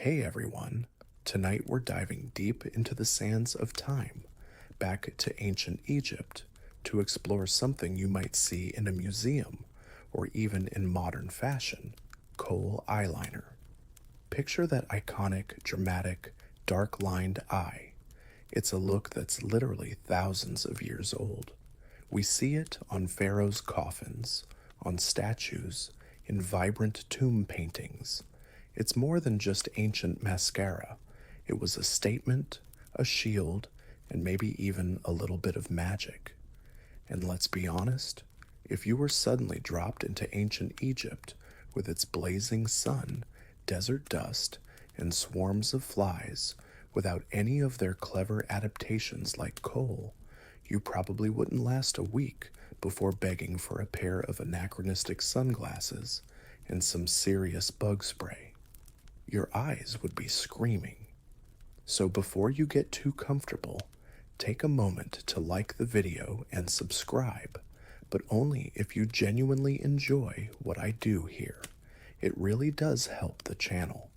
Hey everyone! Tonight we're diving deep into the sands of time, back to ancient Egypt, to explore something you might see in a museum or even in modern fashion: Kohl eyeliner. Picture that iconic, dramatic, dark lined eye. It's a look that's literally thousands of years old. We see it on pharaohs' coffins, on statues, in vibrant tomb paintings. It's more than just ancient mascara. It was a statement, a shield, and maybe even a little bit of magic. And let's be honest, if you were suddenly dropped into ancient Egypt with its blazing sun, desert dust, and swarms of flies, without any of their clever adaptations like coal, you probably wouldn't last a week before begging for a pair of anachronistic sunglasses and some serious bug spray. Your eyes would be screaming. So before you get too comfortable, take a moment to like the video and subscribe, but only if you genuinely enjoy what I do here. It really does help the channel.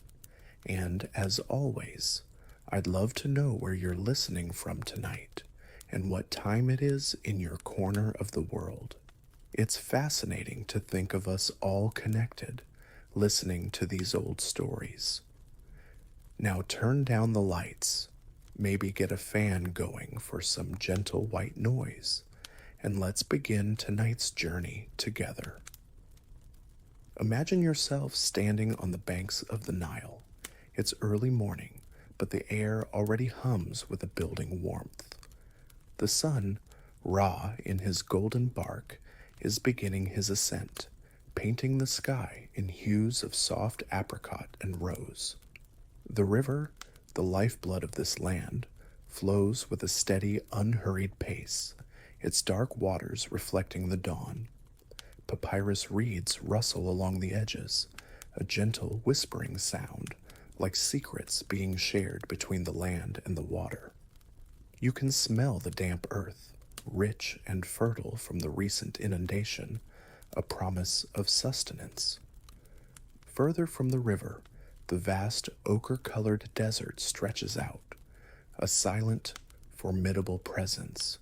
And as always, I'd love to know where you're listening from tonight and what time it is in your corner of the world. It's fascinating to think of us all connected, listening to these old stories. Now turn down the lights, maybe get a fan going for some gentle white noise, and let's begin tonight's journey together. Imagine yourself standing on the banks of the Nile. It's early morning, but the air already hums with a building warmth. The sun, Ra in his golden bark, is beginning his ascent, painting the sky in hues of soft apricot and rose. The river, the lifeblood of this land, flows with a steady, unhurried pace, its dark waters reflecting the dawn. Papyrus reeds rustle along the edges, a gentle whispering sound, like secrets being shared between the land and the water. You can smell the damp earth, rich and fertile from the recent inundation, a promise of sustenance. Further from the river, the vast ochre-colored desert stretches out, a silent, formidable presence,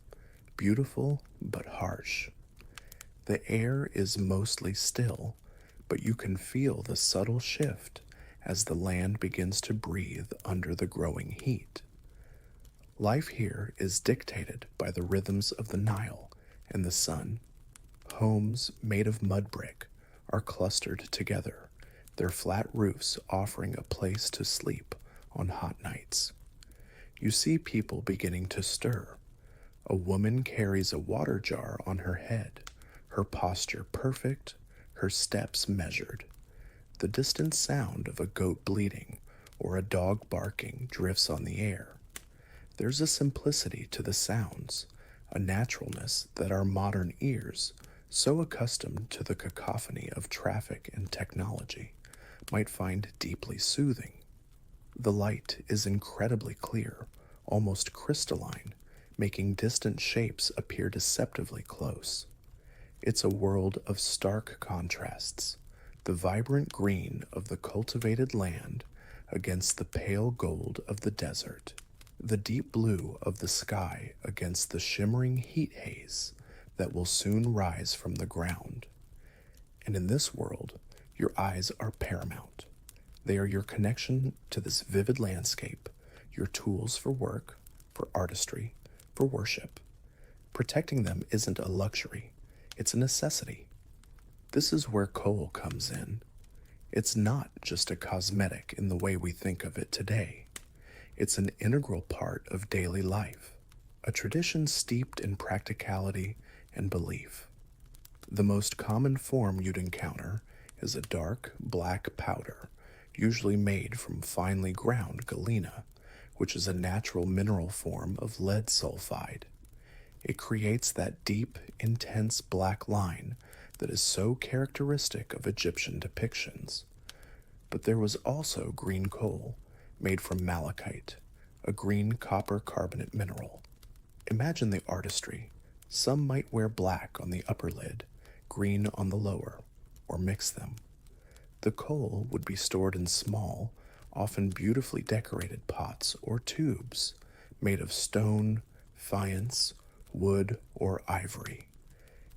beautiful but harsh. The air is mostly still, but you can feel the subtle shift as the land begins to breathe under the growing heat. Life here is dictated by the rhythms of the Nile and the sun. Homes made of mud brick are clustered together, their flat roofs offering a place to sleep on hot nights. You see people beginning to stir. A woman carries a water jar on her head, her posture perfect, her steps measured. The distant sound of a goat bleating or a dog barking drifts on the air. There's a simplicity to the sounds, a naturalness that our modern ears, so accustomed to the cacophony of traffic and technology, might find deeply soothing. The light is incredibly clear, almost crystalline, making distant shapes appear deceptively close. It's a world of stark contrasts, the vibrant green of the cultivated land against the pale gold of the desert, the deep blue of the sky against the shimmering heat haze that will soon rise from the ground. And in this world, your eyes are paramount. They are your connection to this vivid landscape, your tools for work, for artistry, for worship. Protecting them isn't a luxury, it's a necessity. This is where Kohl comes in. It's not just a cosmetic in the way we think of it today. It's an integral part of daily life, a tradition steeped in practicality and belief. The most common form you'd encounter is a dark, black powder, usually made from finely ground galena, which is a natural mineral form of lead sulfide. It creates that deep, intense black line that is so characteristic of Egyptian depictions. But there was also green coal, made from malachite, a green copper carbonate mineral. Imagine the artistry. Some might wear black on the upper lid, green on the lower, or mix them. The coal would be stored in small, often beautifully decorated pots or tubes made of stone, faience, wood, or ivory.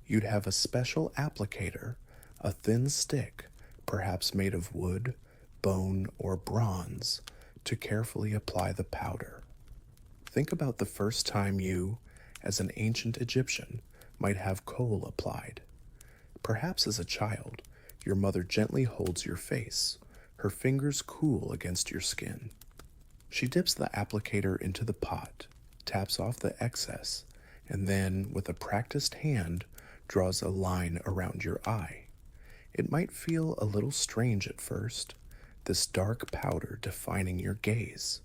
You'd have a special applicator, a thin stick, perhaps made of wood, bone, or bronze, to carefully apply the powder. Think about the first time you, as an ancient Egyptian, might have kohl applied. Perhaps as a child, your mother gently holds your face, her fingers cool against your skin. She dips the applicator into the pot, taps off the excess, and then, with a practiced hand, draws a line around your eye. It might feel a little strange at first, this dark powder defining your gaze,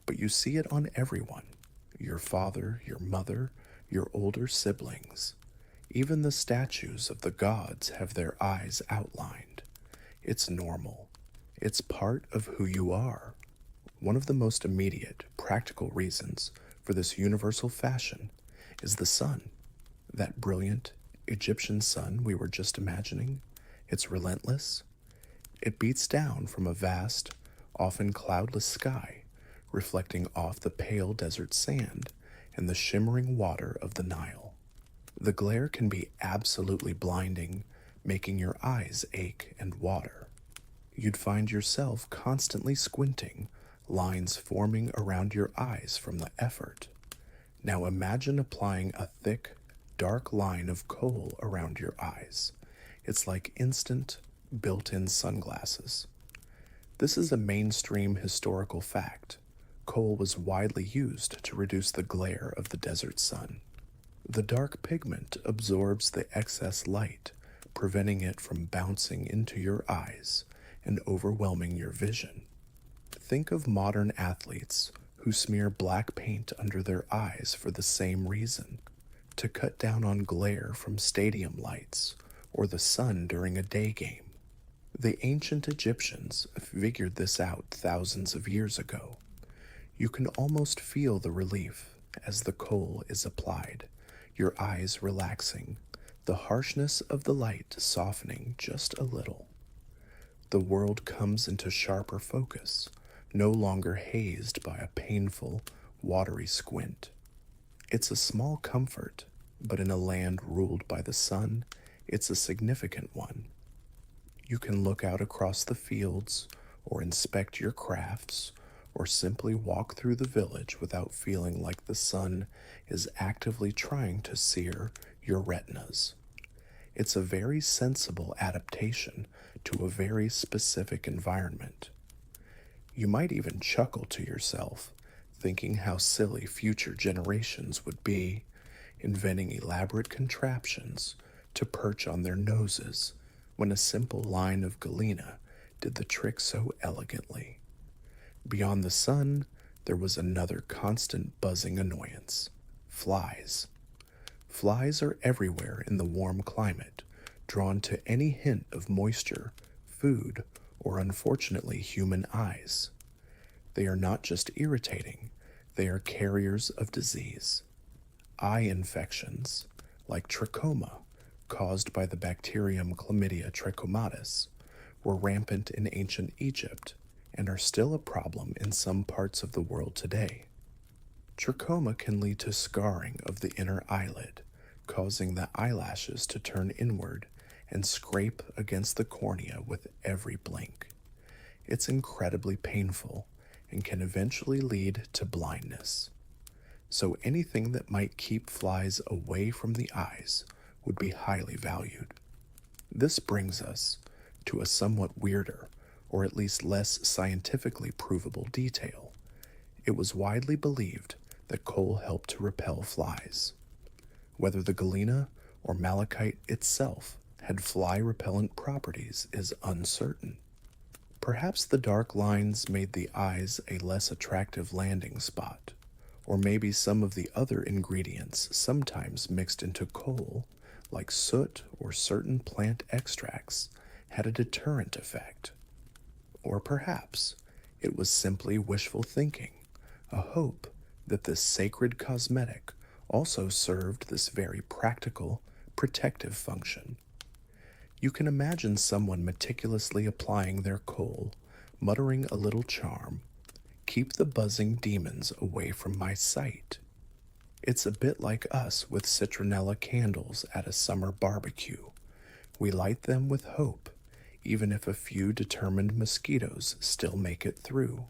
but you see it on everyone: your father, your mother, your older siblings. Even the statues of the gods have their eyes outlined. It's normal. It's part of who you are. One of the most immediate, practical reasons for this universal fashion is the sun. That brilliant Egyptian sun we were just imagining. It's relentless. It beats down from a vast, often cloudless sky, reflecting off the pale desert sand and the shimmering water of the Nile. The glare can be absolutely blinding, making your eyes ache and water. You'd find yourself constantly squinting, lines forming around your eyes from the effort. Now imagine applying a thick, dark line of kohl around your eyes. It's like instant, built-in sunglasses. This is a mainstream historical fact. Kohl was widely used to reduce the glare of the desert sun. The dark pigment absorbs the excess light, preventing it from bouncing into your eyes and overwhelming your vision. Think of modern athletes who smear black paint under their eyes for the same reason, to cut down on glare from stadium lights or the sun during a day game. The ancient Egyptians figured this out thousands of years ago. You can almost feel the relief as the kohl is applied, your eyes relaxing, the harshness of the light softening just a little. The world comes into sharper focus, no longer hazed by a painful, watery squint. It's a small comfort, but in a land ruled by the sun, it's a significant one. You can look out across the fields, or inspect your crafts, or simply walk through the village without feeling like the sun is actively trying to sear your retinas. It's a very sensible adaptation to a very specific environment. You might even chuckle to yourself, thinking how silly future generations would be, inventing elaborate contraptions to perch on their noses when a simple line of galena did the trick so elegantly. Beyond the sun, there was another constant buzzing annoyance: flies. Flies are everywhere in the warm climate, drawn to any hint of moisture, food, or unfortunately human eyes. They are not just irritating, they are carriers of disease. Eye infections, like trachoma, caused by the bacterium Chlamydia trachomatis, were rampant in ancient Egypt and are still a problem in some parts of the world today. Trachoma can lead to scarring of the inner eyelid, causing the eyelashes to turn inward and scrape against the cornea with every blink. It's incredibly painful and can eventually lead to blindness. So anything that might keep flies away from the eyes would be highly valued. This brings us to a somewhat weirder, or at least less scientifically provable detail. It was widely believed that kohl helped to repel flies. Whether the galena or malachite itself had fly-repellent properties is uncertain. Perhaps the dark lines made the eyes a less attractive landing spot, or maybe some of the other ingredients sometimes mixed into kohl, like soot or certain plant extracts, had a deterrent effect. Or perhaps it was simply wishful thinking, a hope that this sacred cosmetic also served this very practical, protective function. You can imagine someone meticulously applying their kohl, muttering a little charm. Keep the buzzing demons away from my sight. It's a bit like us with citronella candles at a summer barbecue. We light them with hope, even if a few determined mosquitoes still make it through.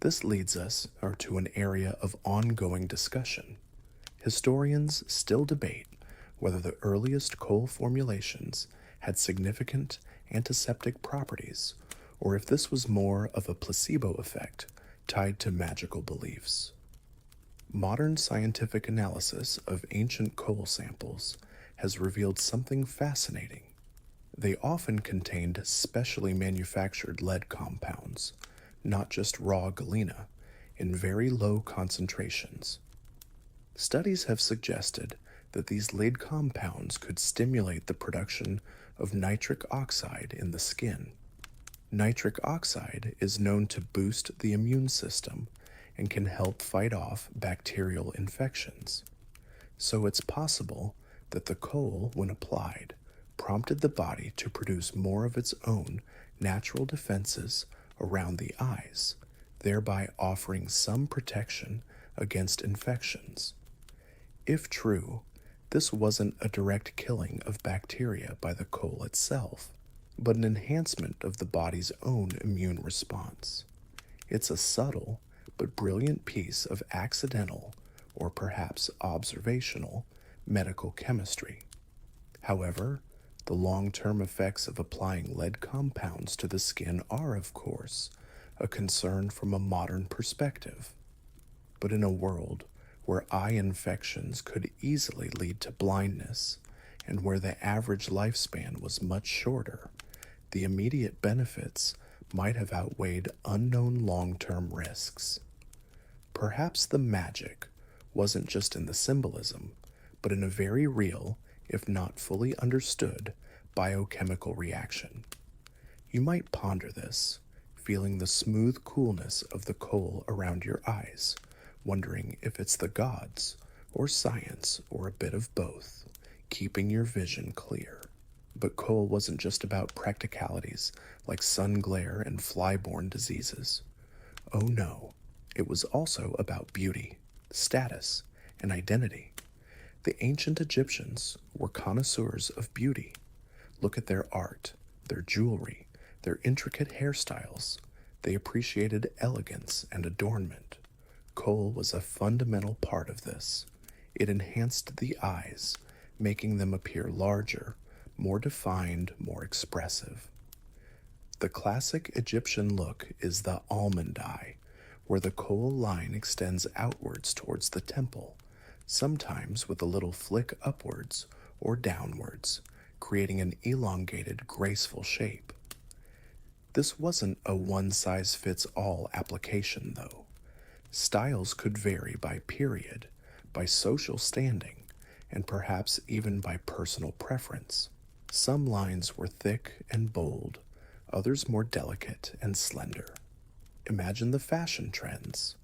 This leads us to an area of ongoing discussion. Historians still debate whether the earliest Kohl formulations had significant antiseptic properties, or if this was more of a placebo effect tied to magical beliefs. Modern scientific analysis of ancient Kohl samples has revealed something fascinating. They often contained specially manufactured lead compounds, not just raw galena, in very low concentrations. Studies have suggested that these lead compounds could stimulate the production of nitric oxide in the skin. Nitric oxide is known to boost the immune system and can help fight off bacterial infections. So it's possible that the Kohl, when applied, prompted the body to produce more of its own natural defenses around the eyes, thereby offering some protection against infections. If true, this wasn't a direct killing of bacteria by the Kohl itself, but an enhancement of the body's own immune response. It's a subtle but brilliant piece of accidental, or perhaps observational, medical chemistry. However, the long-term effects of applying lead compounds to the skin are, of course, a concern from a modern perspective. But in a world where eye infections could easily lead to blindness, and where the average lifespan was much shorter, the immediate benefits might have outweighed unknown long-term risks. Perhaps the magic wasn't just in the symbolism, but in a very real, if not fully understood, biochemical reaction. You might ponder this, feeling the smooth coolness of the Kohl around your eyes, wondering if it's the gods, or science, or a bit of both, keeping your vision clear. But Kohl wasn't just about practicalities like sun glare and fly-borne diseases. Oh no, it was also about beauty, status, and identity. The ancient Egyptians were connoisseurs of beauty. Look at their art, their jewelry, their intricate hairstyles. They appreciated elegance and adornment. Kohl was a fundamental part of this. It enhanced the eyes, making them appear larger, more defined, more expressive. The classic Egyptian look is the almond eye, where the Kohl line extends outwards towards the temple, sometimes with a little flick upwards or downwards, creating an elongated, graceful shape. This wasn't a one-size-fits-all application, though. Styles could vary by period, by social standing, and perhaps even by personal preference. Some lines were thick and bold, others more delicate and slender. Imagine the fashion trends.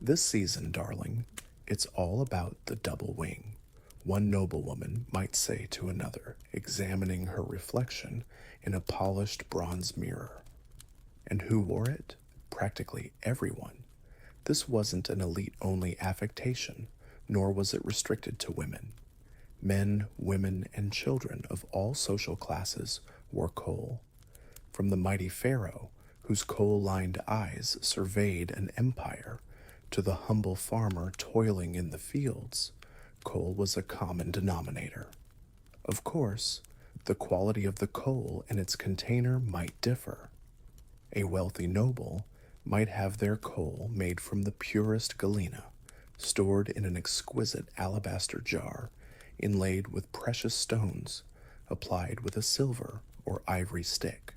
This season, darling, it's all about the double wing, one noblewoman might say to another, examining her reflection in a polished bronze mirror. And who wore it? Practically everyone. This wasn't an elite-only affectation, nor was it restricted to women. Men, women, and children of all social classes wore Kohl. From the mighty pharaoh, whose Kohl-lined eyes surveyed an empire, to the humble farmer toiling in the fields, Kohl was a common denominator. Of course, the quality of the Kohl and its container might differ. A wealthy noble might have their Kohl made from the purest galena, stored in an exquisite alabaster jar, inlaid with precious stones, applied with a silver or ivory stick.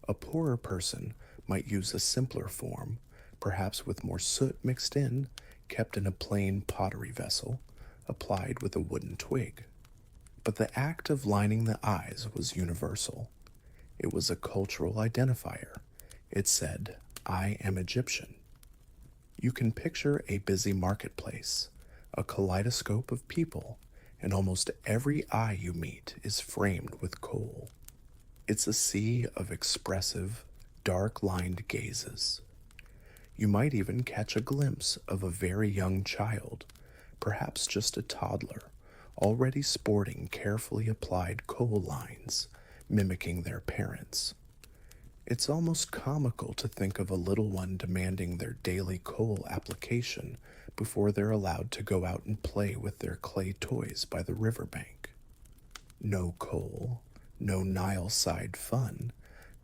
A poorer person might use a simpler form, perhaps with more soot mixed in, kept in a plain pottery vessel, applied with a wooden twig. But the act of lining the eyes was universal. It was a cultural identifier. It said, "I am Egyptian." You can picture a busy marketplace, a kaleidoscope of people, and almost every eye you meet is framed with Kohl. It's a sea of expressive, dark-lined gazes. You might even catch a glimpse of a very young child, perhaps just a toddler, already sporting carefully applied kohl lines, mimicking their parents. It's almost comical to think of a little one demanding their daily kohl application before they're allowed to go out and play with their clay toys by the riverbank. No kohl, no Nile-side fun,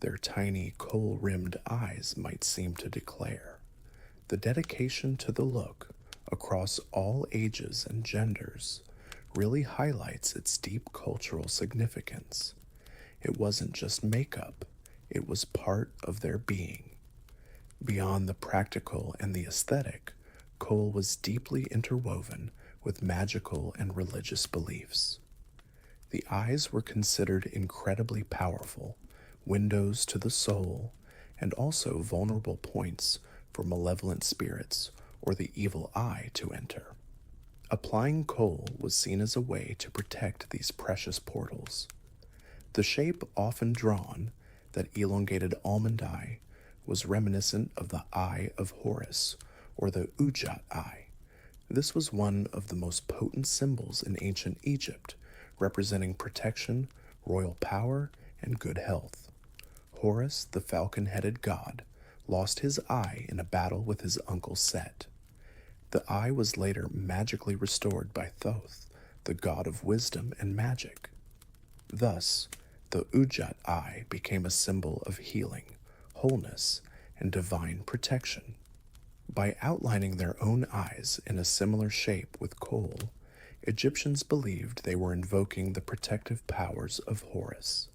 their tiny kohl-rimmed eyes might seem to declare. The dedication to the look, across all ages and genders, really highlights its deep cultural significance. It wasn't just makeup, it was part of their being. Beyond the practical and the aesthetic, kohl was deeply interwoven with magical and religious beliefs. The eyes were considered incredibly powerful, windows to the soul, and also vulnerable points for malevolent spirits or the evil eye to enter. Applying kohl was seen as a way to protect these precious portals. The shape often drawn, that elongated almond eye, was reminiscent of the Eye of Horus, or the Ujat eye. This was one of the most potent symbols in ancient Egypt, representing protection, royal power, and good health. Horus, the falcon-headed god, lost his eye in a battle with his uncle Set. The eye was later magically restored by Thoth, the god of wisdom and magic. Thus, the Ujat eye became a symbol of healing, wholeness, and divine protection. By outlining their own eyes in a similar shape with kohl, Egyptians believed they were invoking the protective powers of Horus.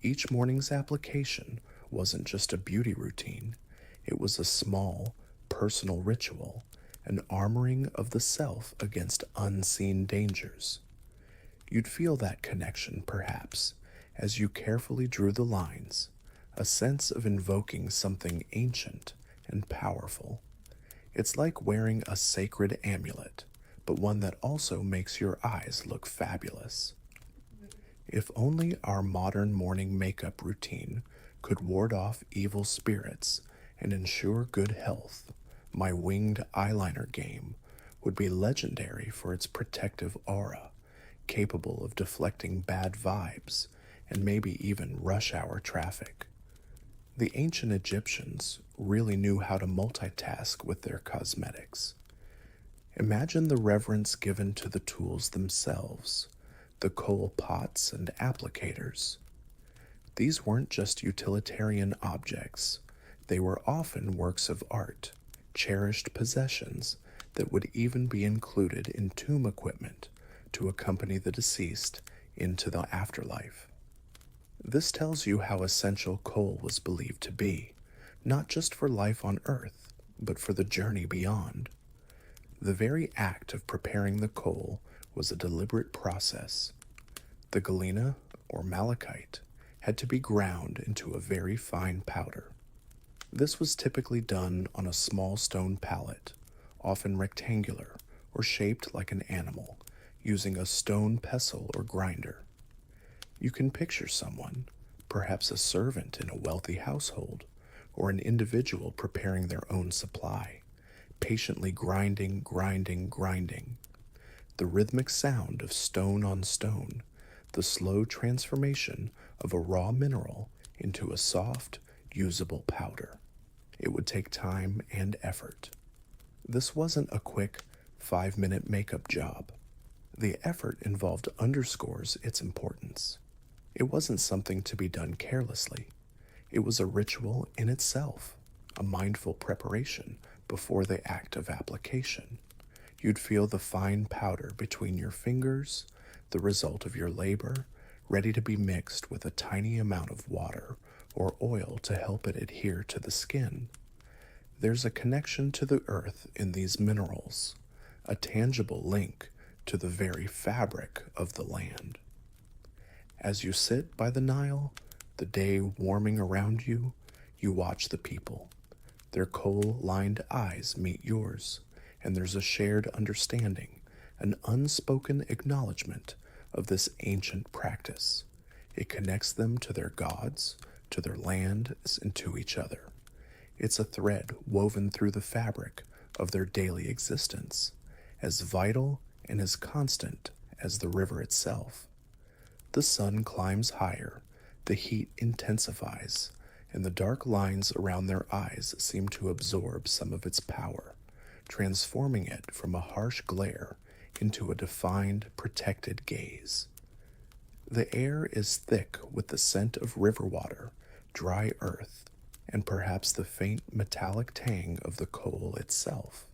Each morning's application wasn't just a beauty routine, it was a small, personal ritual, an armoring of the self against unseen dangers. You'd feel that connection, perhaps, as you carefully drew the lines, a sense of invoking something ancient and powerful. It's like wearing a sacred amulet, but one that also makes your eyes look fabulous. If only our modern morning makeup routine could ward off evil spirits and ensure good health, my winged eyeliner game would be legendary for its protective aura, capable of deflecting bad vibes and maybe even rush hour traffic. The ancient Egyptians really knew how to multitask with their cosmetics. Imagine the reverence given to the tools themselves, the kohl pots and applicators. These weren't just utilitarian objects, they were often works of art, cherished possessions that would even be included in tomb equipment to accompany the deceased into the afterlife. This tells you how essential kohl was believed to be, not just for life on earth, but for the journey beyond. The very act of preparing the kohl was a deliberate process. The galena, or malachite, had to be ground into a very fine powder. This was typically done on a small stone pallet, often rectangular or shaped like an animal, using a stone pestle or grinder. You can picture someone, perhaps a servant in a wealthy household, or an individual preparing their own supply, patiently grinding. The rhythmic sound of stone on stone, the slow transformation of a raw mineral into a soft, usable powder. It would take time and effort. This wasn't a quick 5-minute makeup job. The effort involved underscores its importance. It wasn't something to be done carelessly. It was a ritual in itself, a mindful preparation before the act of application. You'd feel the fine powder between your fingers, the result of your labor, ready to be mixed with a tiny amount of water or oil to help it adhere to the skin. There's a connection to the earth in these minerals, a tangible link to the very fabric of the land. As you sit by the Nile, the day warming around you, you watch the people. Their kohl-lined eyes meet yours, and there's a shared understanding, an unspoken acknowledgement of this ancient practice. It connects them to their gods, to their land and to each other. It's a thread woven through the fabric of their daily existence, as vital and as constant as the river itself. The sun climbs higher, the heat intensifies, and the dark lines around their eyes seem to absorb some of its power, transforming it from a harsh glare into a defined, protected gaze. The air is thick with the scent of river water, dry earth, and perhaps the faint metallic tang of the coal itself.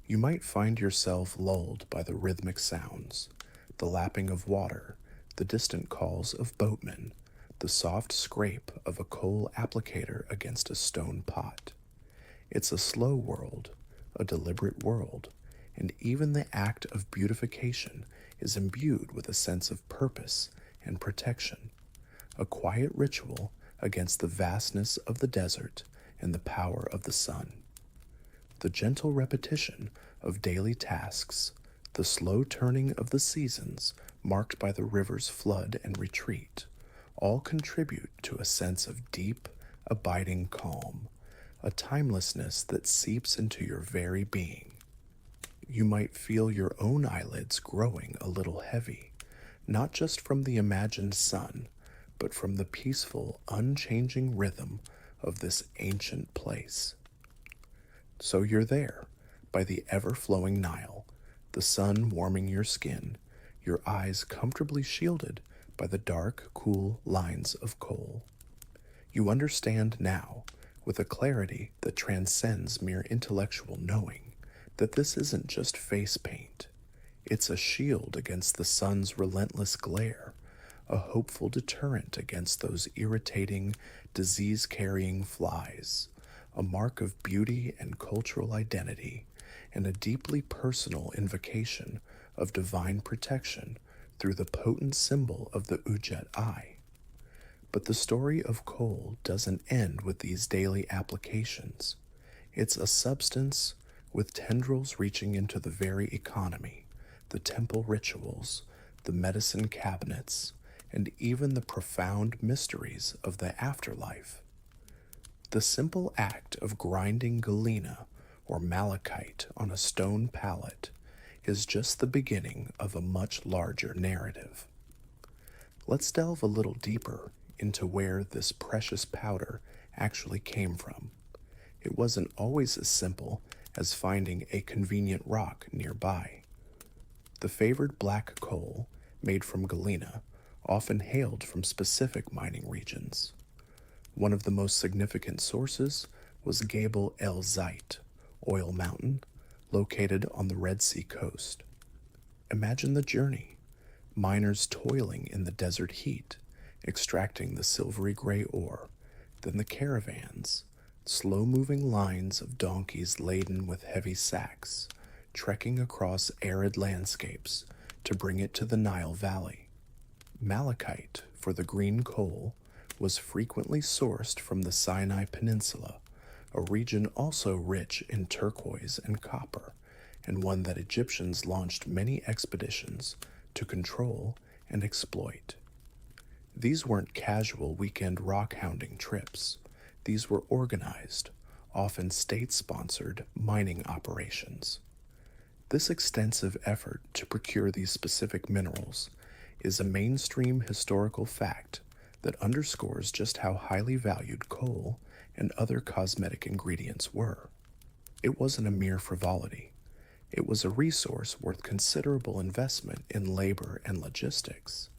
You might find yourself lulled by the rhythmic sounds, the lapping of water, the distant calls of boatmen, the soft scrape of a coal applicator against a stone pot. It's a slow world, a deliberate world, and even the act of beautification is imbued with a sense of purpose and protection, a quiet ritual against the vastness of the desert and the power of the sun. The gentle repetition of daily tasks, the slow turning of the seasons marked by the river's flood and retreat, all contribute to a sense of deep, abiding calm, a timelessness that seeps into your very being. You might feel your own eyelids growing a little heavy, not just from the imagined sun, but from the peaceful, unchanging rhythm of this ancient place. So you're there, by the ever-flowing Nile, the sun warming your skin, your eyes comfortably shielded by the dark, cool lines of coal. You understand now, with a clarity that transcends mere intellectual knowing, that this isn't just face paint. It's a shield against the sun's relentless glare, a hopeful deterrent against those irritating, disease-carrying flies, a mark of beauty and cultural identity, and a deeply personal invocation of divine protection through the potent symbol of the Ujjet eye. But the story of Kohl doesn't end with these daily applications. It's a substance with tendrils reaching into the very economy, the temple rituals, the medicine cabinets, and even the profound mysteries of the afterlife. The simple act of grinding galena or malachite on a stone pallet is just the beginning of a much larger narrative. Let's delve a little deeper into where this precious powder actually came from. It wasn't always as simple as finding a convenient rock nearby. The favored black coal, made from galena, often hailed from specific mining regions. One of the most significant sources was Gabel El Zait, Oil Mountain, located on the Red Sea coast. Imagine the journey, miners toiling in the desert heat, extracting the silvery gray ore, then the caravans, slow-moving lines of donkeys laden with heavy sacks, trekking across arid landscapes to bring it to the Nile Valley. Malachite, for the green coal, was frequently sourced from the Sinai Peninsula, a region also rich in turquoise and copper, and one that Egyptians launched many expeditions to control and exploit. These weren't casual weekend rock-hounding trips. These were organized, often state-sponsored mining operations. This extensive effort to procure these specific minerals is a mainstream historical fact that underscores just how highly valued coal and other cosmetic ingredients were. It wasn't a mere frivolity. It was a resource worth considerable investment in labor and logistics.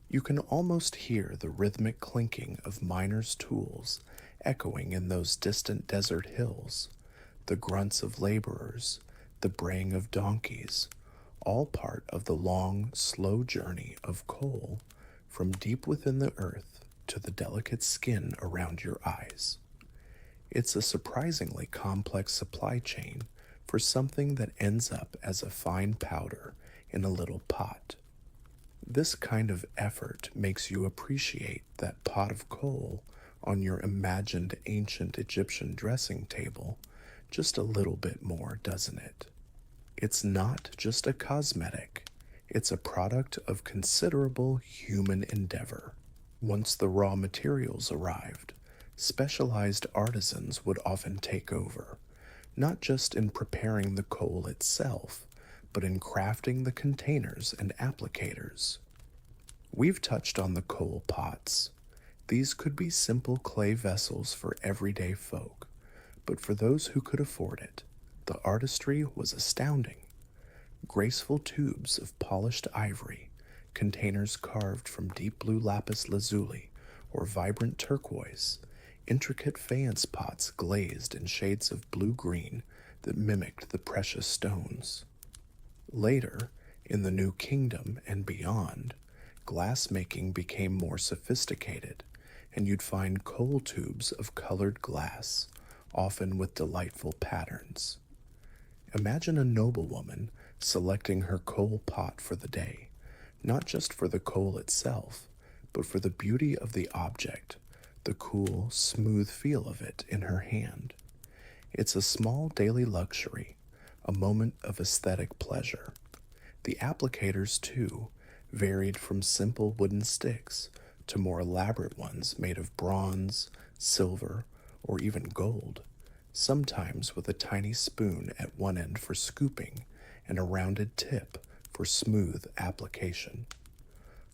You can almost hear the rhythmic clinking of miners' tools echoing in those distant desert hills, the grunts of laborers, the braying of donkeys, all part of the long, slow journey of coal from deep within the earth to the delicate skin around your eyes. It's a surprisingly complex supply chain for something that ends up as a fine powder in a little pot. This kind of effort makes you appreciate that pot of coal on your imagined ancient Egyptian dressing table just a little bit more, doesn't it? It's not just a cosmetic, it's a product of considerable human endeavor. Once the raw materials arrived, specialized artisans would often take over, not just in preparing the coal itself, but in crafting the containers and applicators. We've touched on the coal pots. These could be simple clay vessels for everyday folk, but for those who could afford it, the artistry was astounding. Graceful tubes of polished ivory, containers carved from deep blue lapis lazuli or vibrant turquoise, intricate faience pots glazed in shades of blue-green that mimicked the precious stones. Later, in the New Kingdom and beyond, glass-making became more sophisticated, and you'd find coal tubes of colored glass, often with delightful patterns. Imagine a noblewoman selecting her coal pot for the day, not just for the coal itself, but for the beauty of the object, the cool, smooth feel of it in her hand. It's a small daily luxury, a moment of aesthetic pleasure. The applicators, too, varied from simple wooden sticks to more elaborate ones made of bronze, silver, or even gold, sometimes with a tiny spoon at one end for scooping and a rounded tip for smooth application.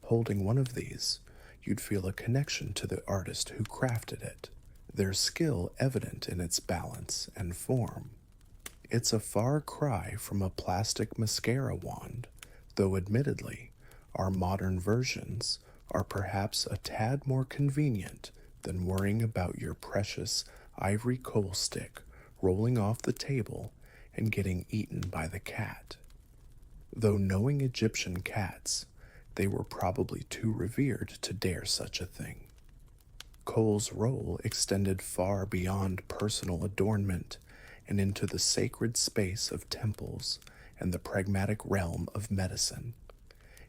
Holding one of these, you'd feel a connection to the artist who crafted it, their skill evident in its balance and form. It's a far cry from a plastic mascara wand, though admittedly, our modern versions are perhaps a tad more convenient than worrying about your precious ivory coal stick rolling off the table and getting eaten by the cat. Though knowing Egyptian cats, they were probably too revered to dare such a thing. Kohl's role extended far beyond personal adornment and into the sacred space of temples and the pragmatic realm of medicine.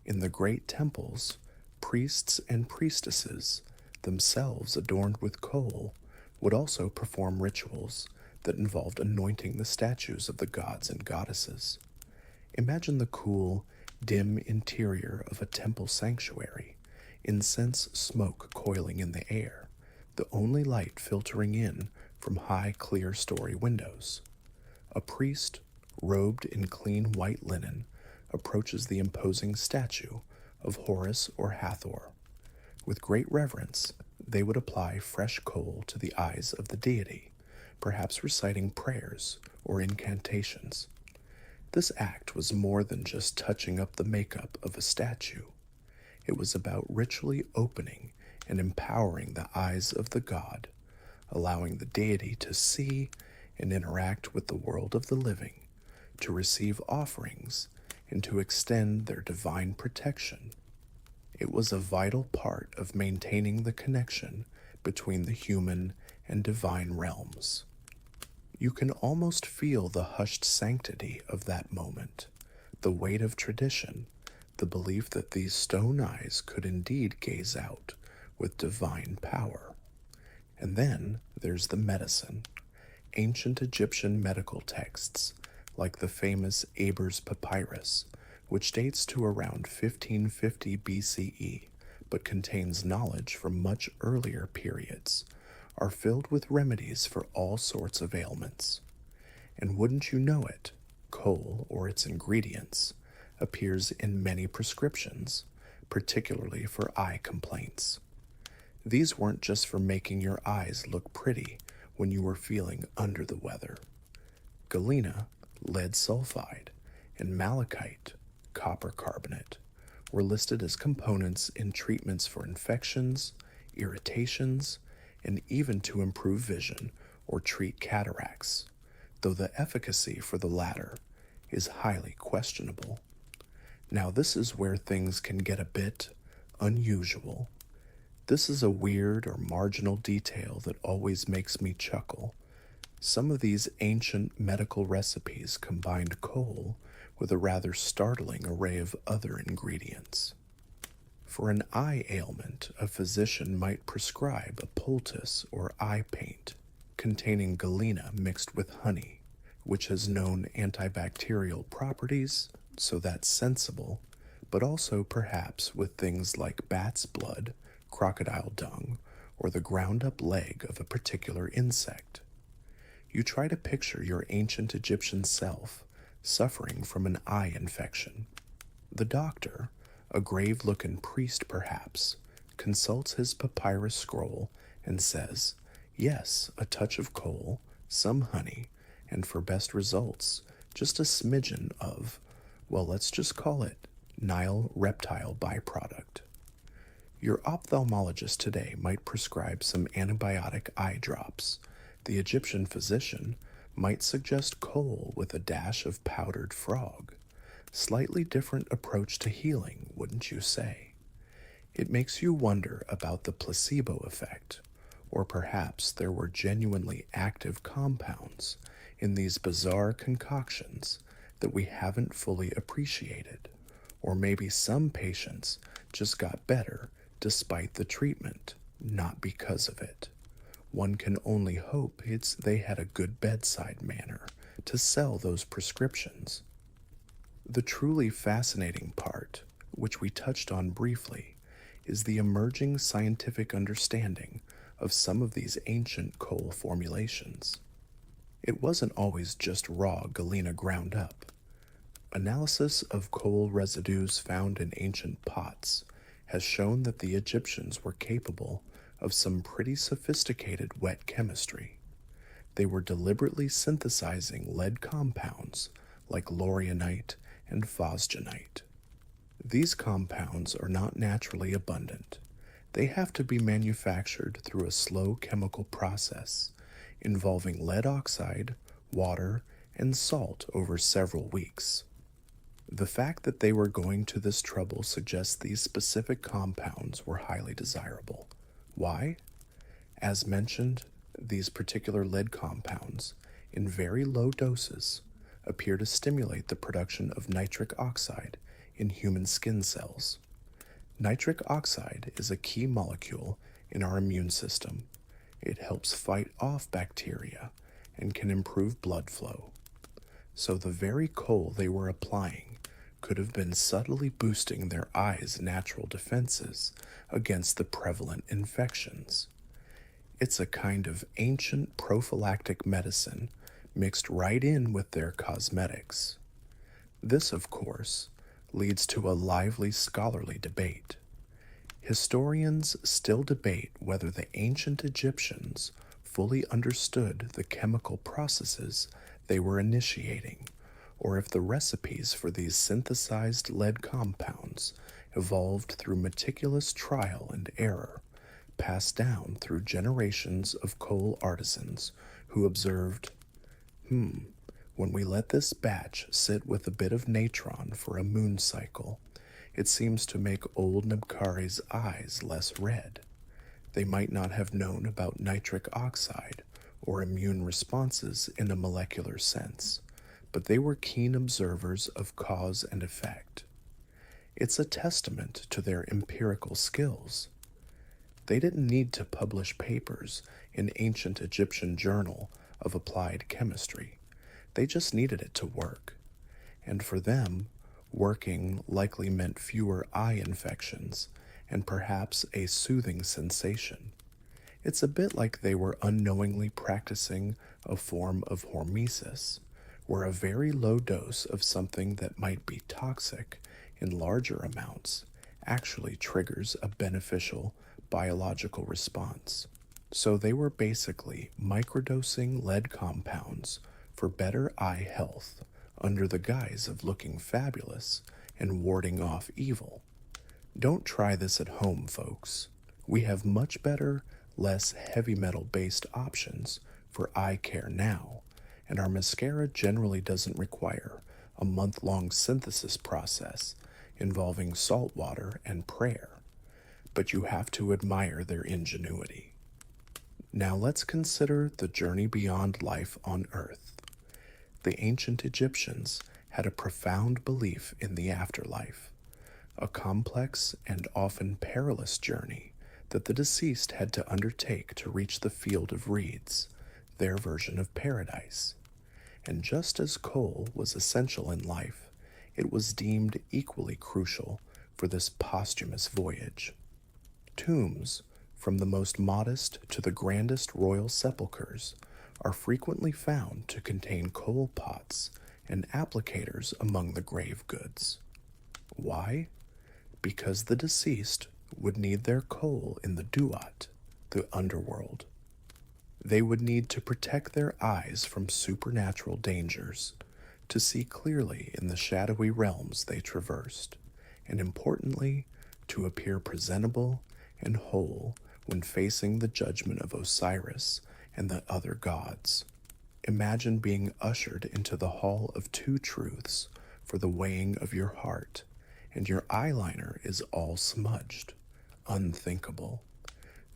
In the great temples, priests and priestesses, themselves adorned with coal, would also perform rituals that involved anointing the statues of the gods and goddesses. Imagine the cool, dim interior of a temple sanctuary, incense smoke coiling in the air, the only light filtering in from high, clear-story windows. A priest, robed in clean white linen, approaches the imposing statue of Horus or Hathor. With great reverence, they would apply fresh coal to the eyes of the deity, perhaps reciting prayers or incantations. This act was more than just touching up the makeup of a statue. It was about ritually opening and empowering the eyes of the god, allowing the deity to see and interact with the world of the living, to receive offerings, and to extend their divine protection. It was a vital part of maintaining the connection between the human and divine realms. You can almost feel the hushed sanctity of that moment, the weight of tradition, the belief that these stone eyes could indeed gaze out with divine power. And then there's the medicine. Ancient Egyptian medical texts, like the famous Eber's Papyrus, which dates to around 1550 BCE, but contains knowledge from much earlier periods, are filled with remedies for all sorts of ailments. And wouldn't you know it, coal or its ingredients appears in many prescriptions, particularly for eye complaints. These weren't just for making your eyes look pretty when you were feeling under the weather. Galena, lead sulfide, and malachite, copper carbonate, were listed as components in treatments for infections, irritations, and even to improve vision or treat cataracts, though the efficacy for the latter is highly questionable. Now, this is where things can get a bit unusual. This is a weird or marginal detail that always makes me chuckle. Some of these ancient medical recipes combined coal with a rather startling array of other ingredients. For an eye ailment, a physician might prescribe a poultice or eye paint containing galena mixed with honey, which has known antibacterial properties, so that's sensible, but also perhaps with things like bat's blood, crocodile dung, or the ground up leg of a particular insect. You try to picture your ancient Egyptian self suffering from an eye infection. The doctor, a grave looking priest perhaps, consults his papyrus scroll and says, yes, a touch of kohl, some honey, and for best results, just a smidgen of, well, let's just call it Nile reptile byproduct. Your ophthalmologist today might prescribe some antibiotic eye drops. The Egyptian physician might suggest kohl with a dash of powdered frog. Slightly different approach to healing, wouldn't you say? It makes you wonder about the placebo effect, or perhaps there were genuinely active compounds in these bizarre concoctions that we haven't fully appreciated, or maybe some patients just got better despite the treatment, not because of it. One can only hope they had a good bedside manner to sell those prescriptions. The truly fascinating part, which we touched on briefly, is the emerging scientific understanding of some of these ancient kohl formulations. It wasn't always just raw galena ground up. Analysis of kohl residues found in ancient pots has shown that the Egyptians were capable of some pretty sophisticated wet chemistry. They were deliberately synthesizing lead compounds like laurionite and phosgenite. These compounds are not naturally abundant. They have to be manufactured through a slow chemical process involving lead oxide, water, and salt over several weeks. The fact that they were going to this trouble suggests these specific compounds were highly desirable. Why? As mentioned, these particular lead compounds, in very low doses, appear to stimulate the production of nitric oxide in human skin cells. Nitric oxide is a key molecule in our immune system. It helps fight off bacteria and can improve blood flow. So the very kohl they were applying could have been subtly boosting their eyes' natural defenses against the prevalent infections. It's a kind of ancient prophylactic medicine mixed right in with their cosmetics. This, of course, leads to a lively scholarly debate. Historians still debate whether the ancient Egyptians fully understood the chemical processes they were initiating, or if the recipes for these synthesized lead compounds evolved through meticulous trial and error, passed down through generations of kohl artisans who observed, when we let this batch sit with a bit of natron for a moon cycle, it seems to make old Nebkari's eyes less red. They might not have known about nitric oxide or immune responses in a molecular sense, but they were keen observers of cause and effect. It's a testament to their empirical skills. They didn't need to publish papers in ancient Egyptian journal of applied chemistry. They just needed it to work. And for them, working likely meant fewer eye infections and perhaps a soothing sensation. It's a bit like they were unknowingly practicing a form of hormesis, where a very low dose of something that might be toxic in larger amounts actually triggers a beneficial biological response. So they were basically microdosing lead compounds for better eye health under the guise of looking fabulous and warding off evil. Don't try this at home, folks. We have much better, less heavy metal based options for eye care now, and our mascara generally doesn't require a month-long synthesis process involving salt water and prayer, but you have to admire their ingenuity. Now let's consider the journey beyond life on Earth. The ancient Egyptians had a profound belief in the afterlife, a complex and often perilous journey that the deceased had to undertake to reach the field of reeds, their version of paradise. And just as kohl was essential in life, it was deemed equally crucial for this posthumous voyage. Tombs, from the most modest to the grandest royal sepulchres, are frequently found to contain coal pots and applicators among the grave goods. Why? Because the deceased would need their coal in the duat, the underworld. They would need to protect their eyes from supernatural dangers, to see clearly in the shadowy realms they traversed, and importantly, to appear presentable and whole when facing the judgment of Osiris and the other gods. Imagine being ushered into the Hall of Two Truths for the weighing of your heart, and your eyeliner is all smudged. Unthinkable.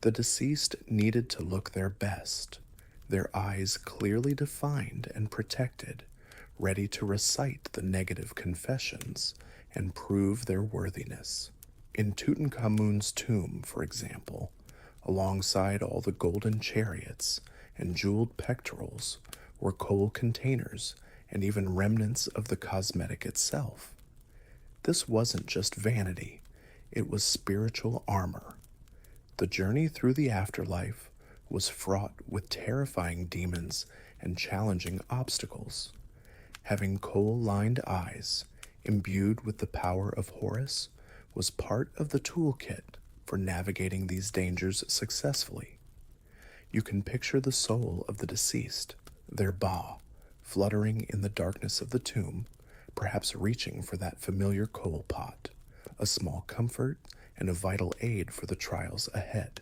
The deceased needed to look their best, their eyes clearly defined and protected, ready to recite the negative confessions and prove their worthiness. In Tutankhamun's tomb, for example, alongside all the golden chariots and jeweled pectorals were coal containers and even remnants of the cosmetic itself. This wasn't just vanity, it was spiritual armor. The journey through the afterlife was fraught with terrifying demons and challenging obstacles. Having coal-lined eyes, imbued with the power of Horus, was part of the toolkit for navigating these dangers successfully. You can picture the soul of the deceased, their ba, fluttering in the darkness of the tomb, perhaps reaching for that familiar coal pot, a small comfort and a vital aid for the trials ahead.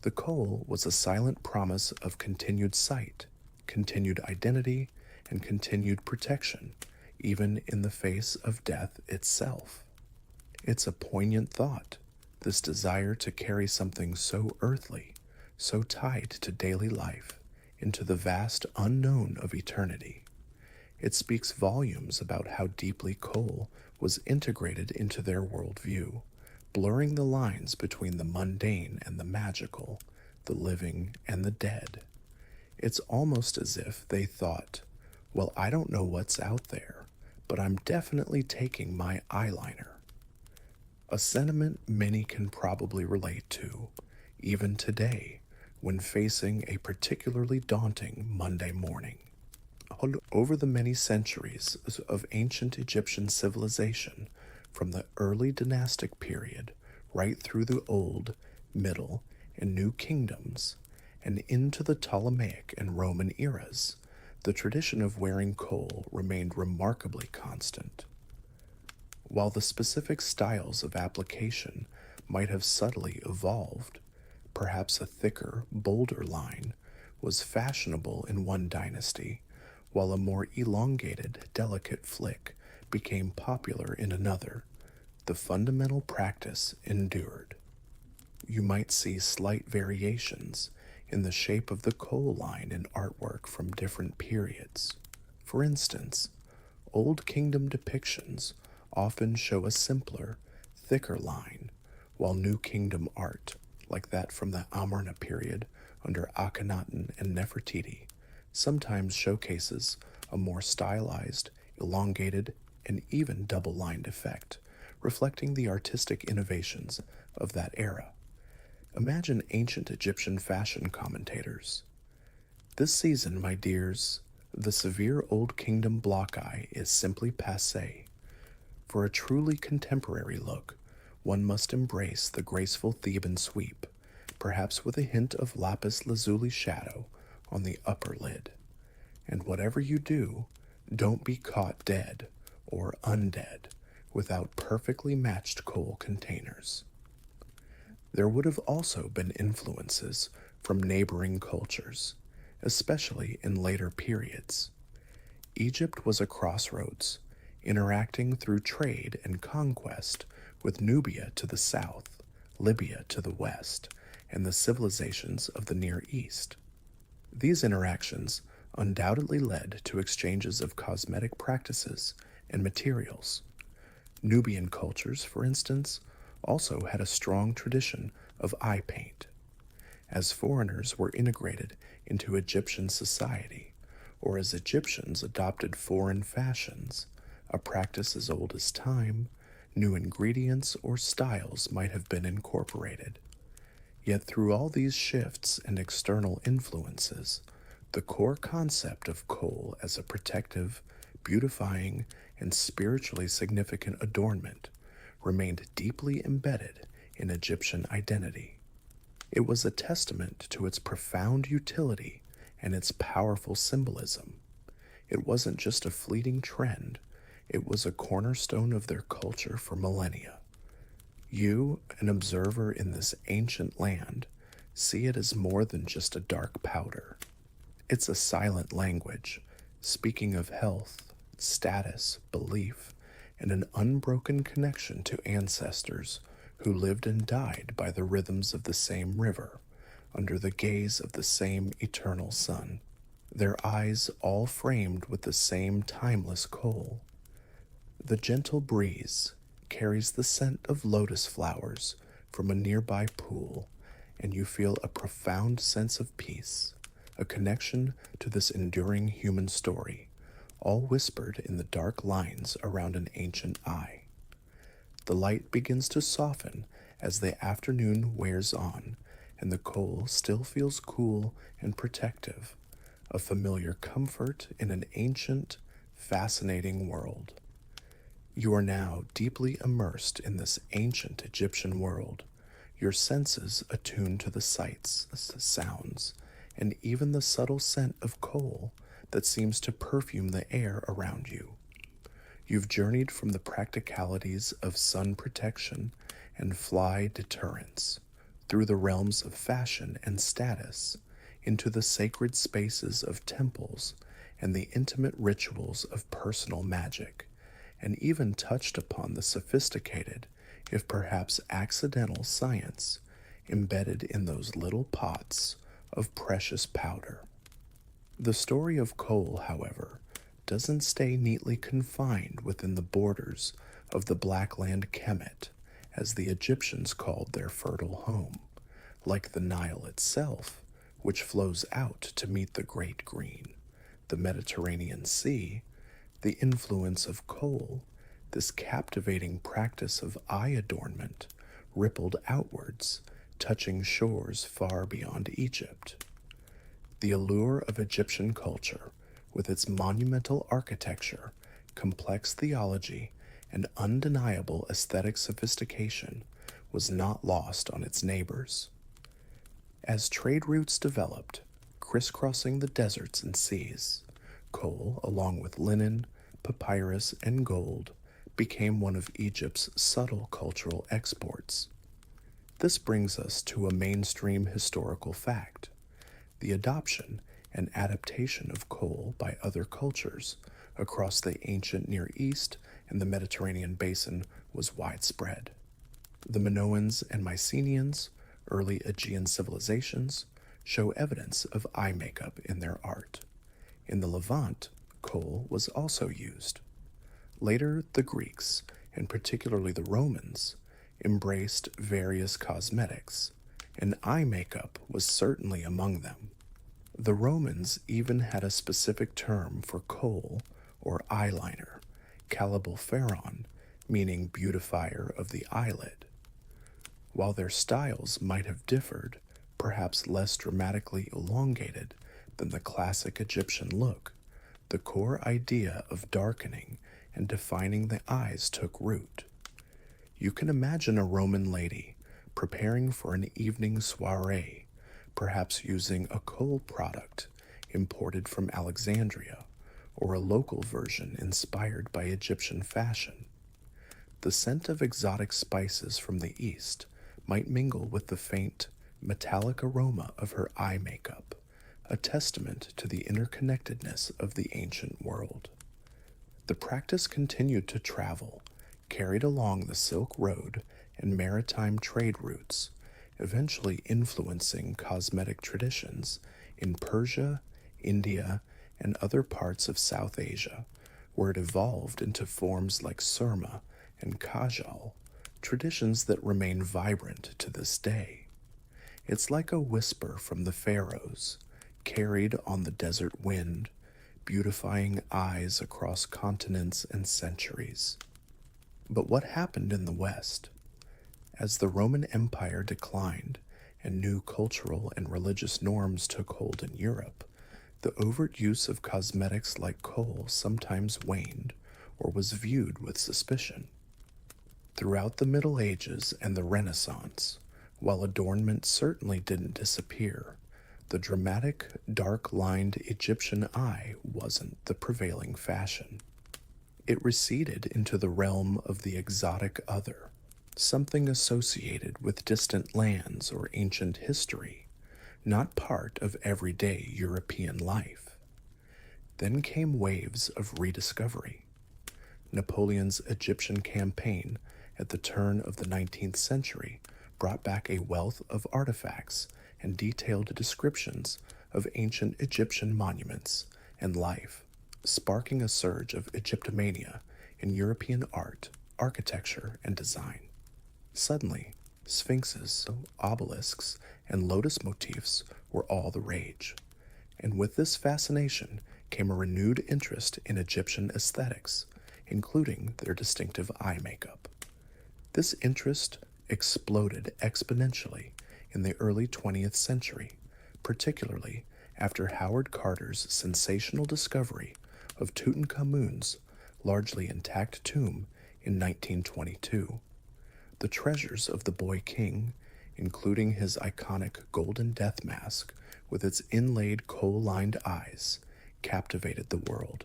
The coal was a silent promise of continued sight, continued identity, and continued protection, even in the face of death itself. It's a poignant thought, this desire to carry something so earthly, so tied to daily life, into the vast unknown of eternity. It speaks volumes about how deeply coal was integrated into their worldview, blurring the lines between the mundane and the magical, the living and the dead. It's almost as if they thought, well, I don't know what's out there, but I'm definitely taking my eyeliner. A sentiment many can probably relate to, even today, when facing a particularly daunting Monday morning. Over the many centuries of ancient Egyptian civilization, from the early dynastic period right through the Old, Middle, and New Kingdoms, and into the Ptolemaic and Roman eras, the tradition of wearing coal remained remarkably constant. While the specific styles of application might have subtly evolved, perhaps a thicker, bolder line was fashionable in one dynasty, while a more elongated, delicate flick became popular in another, the fundamental practice endured. You might see slight variations in the shape of the coal line in artwork from different periods. For instance, Old Kingdom depictions often show a simpler, thicker line, while New Kingdom art, like that from the Amarna period under Akhenaten and Nefertiti, sometimes showcases a more stylized, elongated, and even double-lined effect, reflecting the artistic innovations of that era. Imagine ancient Egyptian fashion commentators. This season, my dears, the severe Old Kingdom block eye is simply passé. For a truly contemporary look, one must embrace the graceful Theban sweep, perhaps with a hint of lapis lazuli shadow on the upper lid. And whatever you do, don't be caught dead or undead without perfectly matched coal containers. There would have also been influences from neighboring cultures, especially in later periods. Egypt was a crossroads, interacting through trade and conquest with Nubia to the south, Libya to the west, and the civilizations of the Near East. These interactions undoubtedly led to exchanges of cosmetic practices and materials. Nubian cultures, for instance, also had a strong tradition of eye paint. As foreigners were integrated into Egyptian society, or as Egyptians adopted foreign fashions, a practice as old as time, New ingredients or styles might have been incorporated. Yet through all these shifts and external influences, the core concept of kohl as a protective, beautifying, and spiritually significant adornment remained deeply embedded in Egyptian identity. It was a testament to its profound utility and its powerful symbolism. It wasn't just a fleeting trend, it was a cornerstone of their culture for millennia. You, an observer in this ancient land, see it as more than just a dark powder. It's a silent language, speaking of health, status, belief, and an unbroken connection to ancestors who lived and died by the rhythms of the same river, under the gaze of the same eternal sun, their eyes all framed with the same timeless kohl. The gentle breeze carries the scent of lotus flowers from a nearby pool, and you feel a profound sense of peace, a connection to this enduring human story, all whispered in the dark lines around an ancient eye. The light begins to soften as the afternoon wears on, and the kohl still feels cool and protective, a familiar comfort in an ancient, fascinating world. You are now deeply immersed in this ancient Egyptian world, your senses attuned to the sights, sounds, and even the subtle scent of kohl that seems to perfume the air around you. You've journeyed from the practicalities of sun protection and fly deterrence, through the realms of fashion and status, into the sacred spaces of temples and the intimate rituals of personal magic, and even touched upon the sophisticated, if perhaps accidental, science embedded in those little pots of precious powder. The story of kohl, however, doesn't stay neatly confined within the borders of the Blackland Kemet, as the Egyptians called their fertile home, like the Nile itself, which flows out to meet the Great Green, the Mediterranean Sea. The influence of kohl, this captivating practice of eye adornment, rippled outwards, touching shores far beyond Egypt. The allure of Egyptian culture, with its monumental architecture, complex theology, and undeniable aesthetic sophistication, was not lost on its neighbors. As trade routes developed, crisscrossing the deserts and seas, kohl, along with linen, papyrus, and gold, became one of Egypt's subtle cultural exports. This brings us to a mainstream historical fact. The adoption and adaptation of kohl by other cultures across the ancient Near East and the Mediterranean basin was widespread. The Minoans and Mycenaeans, early Aegean civilizations, show evidence of eye makeup in their art. In the Levant, kohl was also used. Later, the Greeks, and particularly the Romans, embraced various cosmetics, and eye makeup was certainly among them. The Romans even had a specific term for kohl or eyeliner, calibopharon, meaning beautifier of the eyelid. While their styles might have differed, perhaps less dramatically elongated than the classic Egyptian look, the core idea of darkening and defining the eyes took root. You can imagine a Roman lady preparing for an evening soiree, perhaps using a kohl product imported from Alexandria, or a local version inspired by Egyptian fashion. The scent of exotic spices from the East might mingle with the faint, metallic aroma of her eye makeup, a testament to the interconnectedness of the ancient world. The practice continued to travel, carried along the Silk Road and maritime trade routes, eventually influencing cosmetic traditions in Persia, India, and other parts of South Asia, where it evolved into forms like surma and kajal, traditions that remain vibrant to this day. It's like a whisper from the pharaohs, carried on the desert wind, beautifying eyes across continents and centuries. But what happened in the West? As the Roman Empire declined and new cultural and religious norms took hold in Europe, the overt use of cosmetics like Kohl sometimes waned or was viewed with suspicion. Throughout the Middle Ages and the Renaissance, while adornment certainly didn't disappear, the dramatic, dark lined Egyptian eye wasn't the prevailing fashion. It receded into the realm of the exotic other, something associated with distant lands or ancient history, not part of everyday European life. Then came waves of rediscovery. Napoleon's Egyptian campaign at the turn of the 19th century brought back a wealth of artifacts and detailed descriptions of ancient Egyptian monuments and life, sparking a surge of Egyptomania in European art, architecture, and design. Suddenly, sphinxes, obelisks, and lotus motifs were all the rage, and with this fascination came a renewed interest in Egyptian aesthetics, including their distinctive eye makeup. This interest exploded exponentially in the early 20th century, particularly after Howard Carter's sensational discovery of Tutankhamun's largely intact tomb in 1922. The treasures of the boy king, including his iconic golden death mask with its inlaid kohl-lined eyes, captivated the world.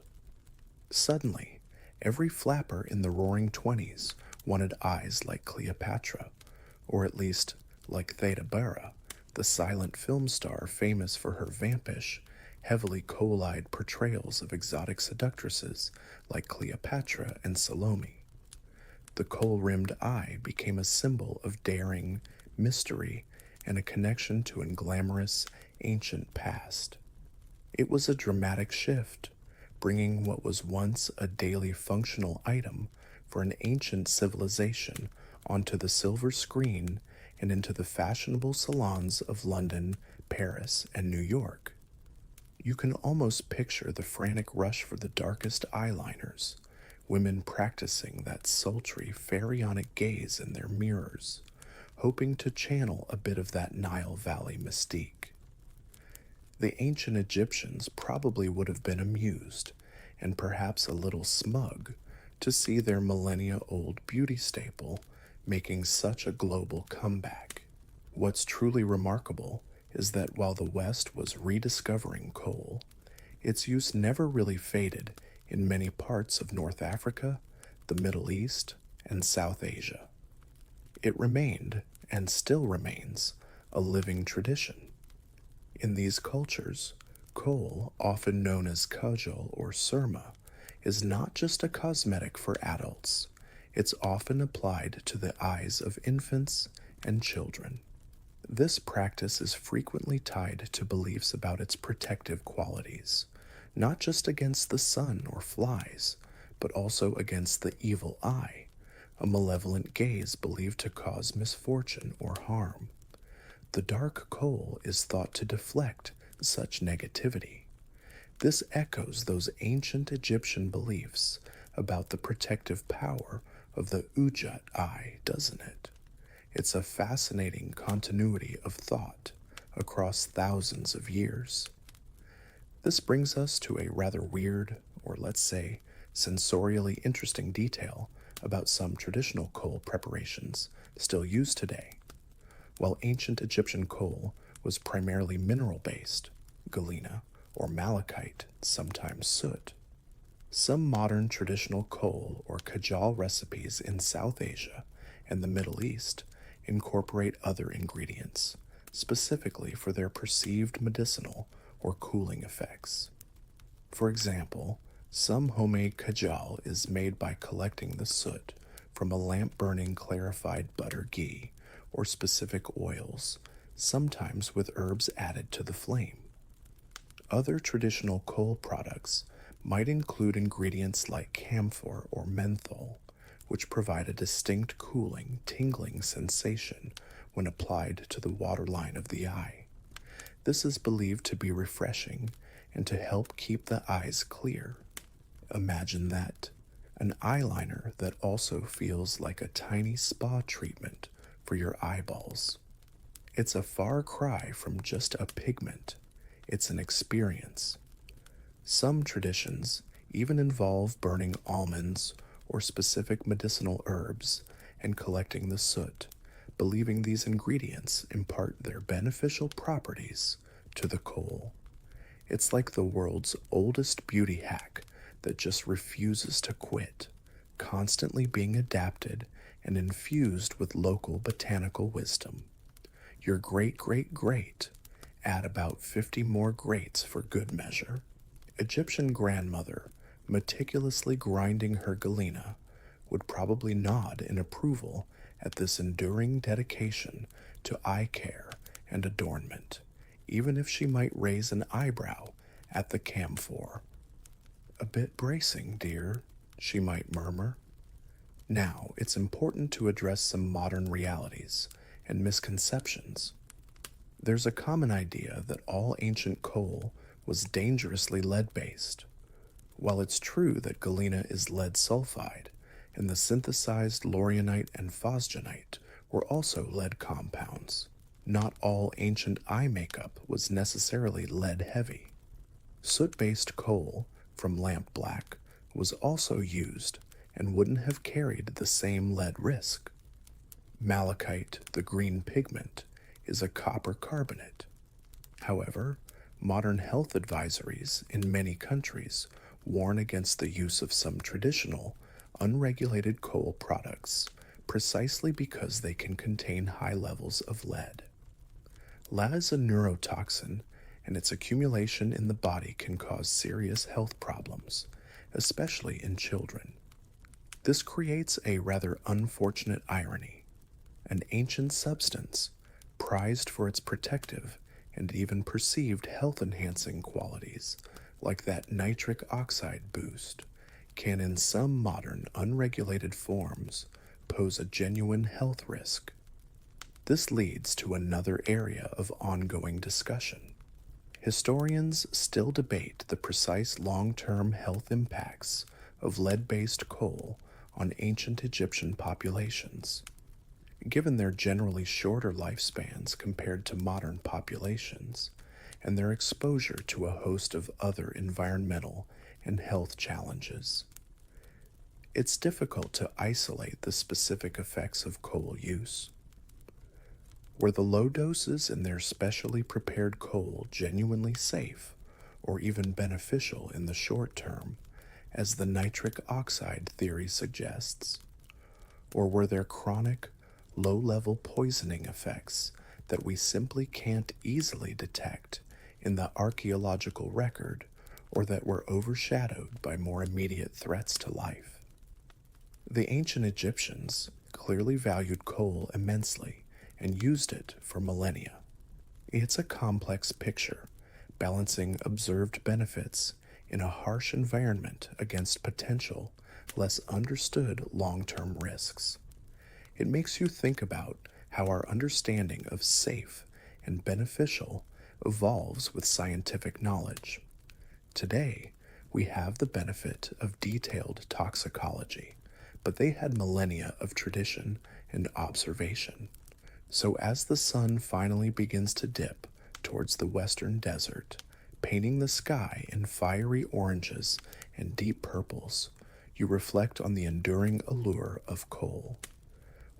Suddenly, every flapper in the Roaring Twenties wanted eyes like Cleopatra, or at least like Theda Bara, the silent film star famous for her vampish, heavily kohl-eyed portrayals of exotic seductresses like Cleopatra and Salome. The kohl-rimmed eye became a symbol of daring, mystery, and a connection to an glamorous, ancient past. It was a dramatic shift, bringing what was once a daily functional item for an ancient civilization onto the silver screen and into the fashionable salons of London, Paris, and New York. You can almost picture the frantic rush for the darkest eyeliners, women practicing that sultry, pharaonic gaze in their mirrors, hoping to channel a bit of that Nile Valley mystique. The ancient Egyptians probably would have been amused, and perhaps a little smug, to see their millennia-old beauty staple making such a global comeback. What's truly remarkable is that while the West was rediscovering coal, its use never really faded in many parts of North Africa, the Middle East, and South Asia. It remained, and still remains, a living tradition. In these cultures, coal, often known as kajal or surma, is not just a cosmetic for adults. It's often applied to the eyes of infants and children. This practice is frequently tied to beliefs about its protective qualities, not just against the sun or flies, but also against the evil eye, a malevolent gaze believed to cause misfortune or harm. The dark coal is thought to deflect such negativity. This echoes those ancient Egyptian beliefs about the protective power of the Ujat eye, doesn't it? It's a fascinating continuity of thought across thousands of years. This brings us to a rather weird, or let's say, sensorially interesting detail about some traditional coal preparations still used today. While ancient Egyptian coal was primarily mineral-based, galena, or malachite, sometimes soot, some modern traditional coal or kajal recipes in South Asia and the Middle East incorporate other ingredients, specifically for their perceived medicinal or cooling effects. For example, some homemade kajal is made by collecting the soot from a lamp-burning clarified butter ghee or specific oils, sometimes with herbs added to the flame. Other traditional coal products might include ingredients like camphor or menthol, which provide a distinct cooling, tingling sensation when applied to the waterline of the eye. This is believed to be refreshing and to help keep the eyes clear. Imagine that, an eyeliner that also feels like a tiny spa treatment for your eyeballs. It's a far cry from just a pigment, it's an experience. Some traditions even involve burning almonds or specific medicinal herbs and collecting the soot, believing these ingredients impart their beneficial properties to the coal. It's like the world's oldest beauty hack that just refuses to quit, constantly being adapted and infused with local botanical wisdom. Your great great great, add about 50 more greats for good measure. Egyptian grandmother, meticulously grinding her galena, would probably nod in approval at this enduring dedication to eye care and adornment, even if she might raise an eyebrow at the camphor. A bit bracing, dear, she might murmur. Now, it's important to address some modern realities and misconceptions. There's a common idea that all ancient coal was dangerously lead-based. While it's true that galena is lead sulfide, and the synthesized laurionite and phosgenite were also lead compounds, not all ancient eye makeup was necessarily lead-heavy. Soot-based coal from lamp black was also used and wouldn't have carried the same lead risk. Malachite, the green pigment, is a copper carbonate. However, modern health advisories in many countries warn against the use of some traditional, unregulated coal products precisely because they can contain high levels of lead. Lead is a neurotoxin, and its accumulation in the body can cause serious health problems, especially in children. This creates a rather unfortunate irony. An ancient substance, prized for its protective and even perceived health-enhancing qualities, like that nitric oxide boost, can in some modern unregulated forms pose a genuine health risk. This leads to another area of ongoing discussion. Historians still debate the precise long-term health impacts of lead-based coal on ancient Egyptian populations. Given their generally shorter lifespans compared to modern populations, and their exposure to a host of other environmental and health challenges, it's difficult to isolate the specific effects of coal use. Were the low doses in their specially prepared coal genuinely safe or even beneficial in the short term, as the nitric oxide theory suggests? Or were there chronic, low-level poisoning effects that we simply can't easily detect in the archaeological record, or that were overshadowed by more immediate threats to life? The ancient Egyptians clearly valued coal immensely and used it for millennia. It's a complex picture, balancing observed benefits in a harsh environment against potential, less understood long-term risks. It makes you think about how our understanding of safe and beneficial evolves with scientific knowledge. Today, we have the benefit of detailed toxicology, but they had millennia of tradition and observation. So as the sun finally begins to dip towards the western desert, painting the sky in fiery oranges and deep purples, you reflect on the enduring allure of coal.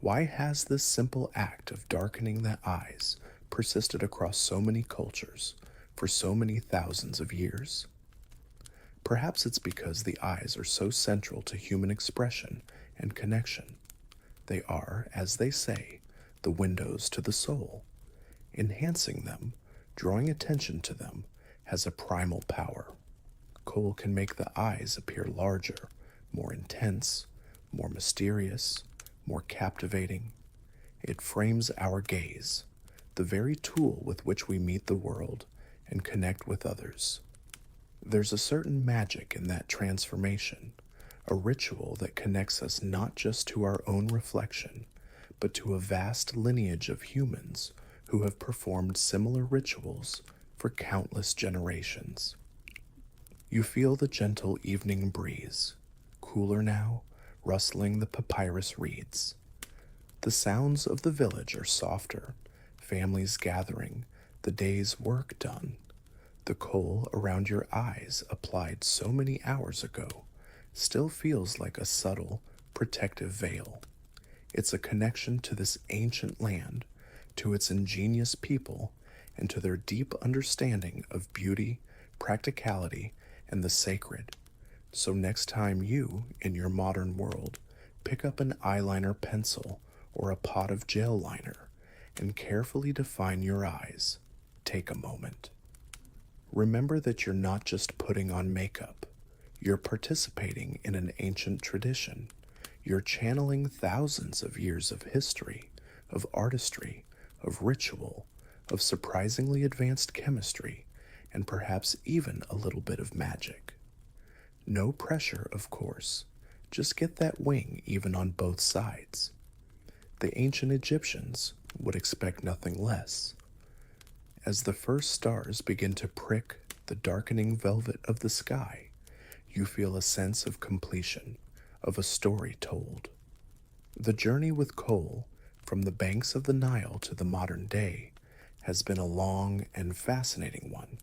Why has this simple act of darkening the eyes persisted across so many cultures for so many thousands of years? Perhaps it's because the eyes are so central to human expression and connection. They are, as they say, the windows to the soul. Enhancing them, drawing attention to them, has a primal power. Kohl can make the eyes appear larger, more intense, more mysterious, more captivating. It frames our gaze, the very tool with which we meet the world and connect with others. There's a certain magic in that transformation, a ritual that connects us not just to our own reflection, but to a vast lineage of humans who have performed similar rituals for countless generations. You feel the gentle evening breeze, cooler now, rustling the papyrus reeds. The sounds of the village are softer, families gathering, the day's work done. The coal around your eyes, applied so many hours ago, still feels like a subtle, protective veil. It's a connection to this ancient land, to its ingenious people, and to their deep understanding of beauty, practicality, and the sacred. So next time you, in your modern world, pick up an eyeliner pencil or a pot of gel liner and carefully define your eyes, take a moment. Remember that you're not just putting on makeup. You're participating in an ancient tradition. You're channeling thousands of years of history, of artistry, of ritual, of surprisingly advanced chemistry, and perhaps even a little bit of magic. No pressure, of course. Just get that wing even on both sides. The ancient Egyptians would expect nothing less. As the first stars begin to prick the darkening velvet of the sky, you feel a sense of completion, of a story told. The journey with Kohl, from the banks of the Nile to the modern day, has been a long and fascinating one.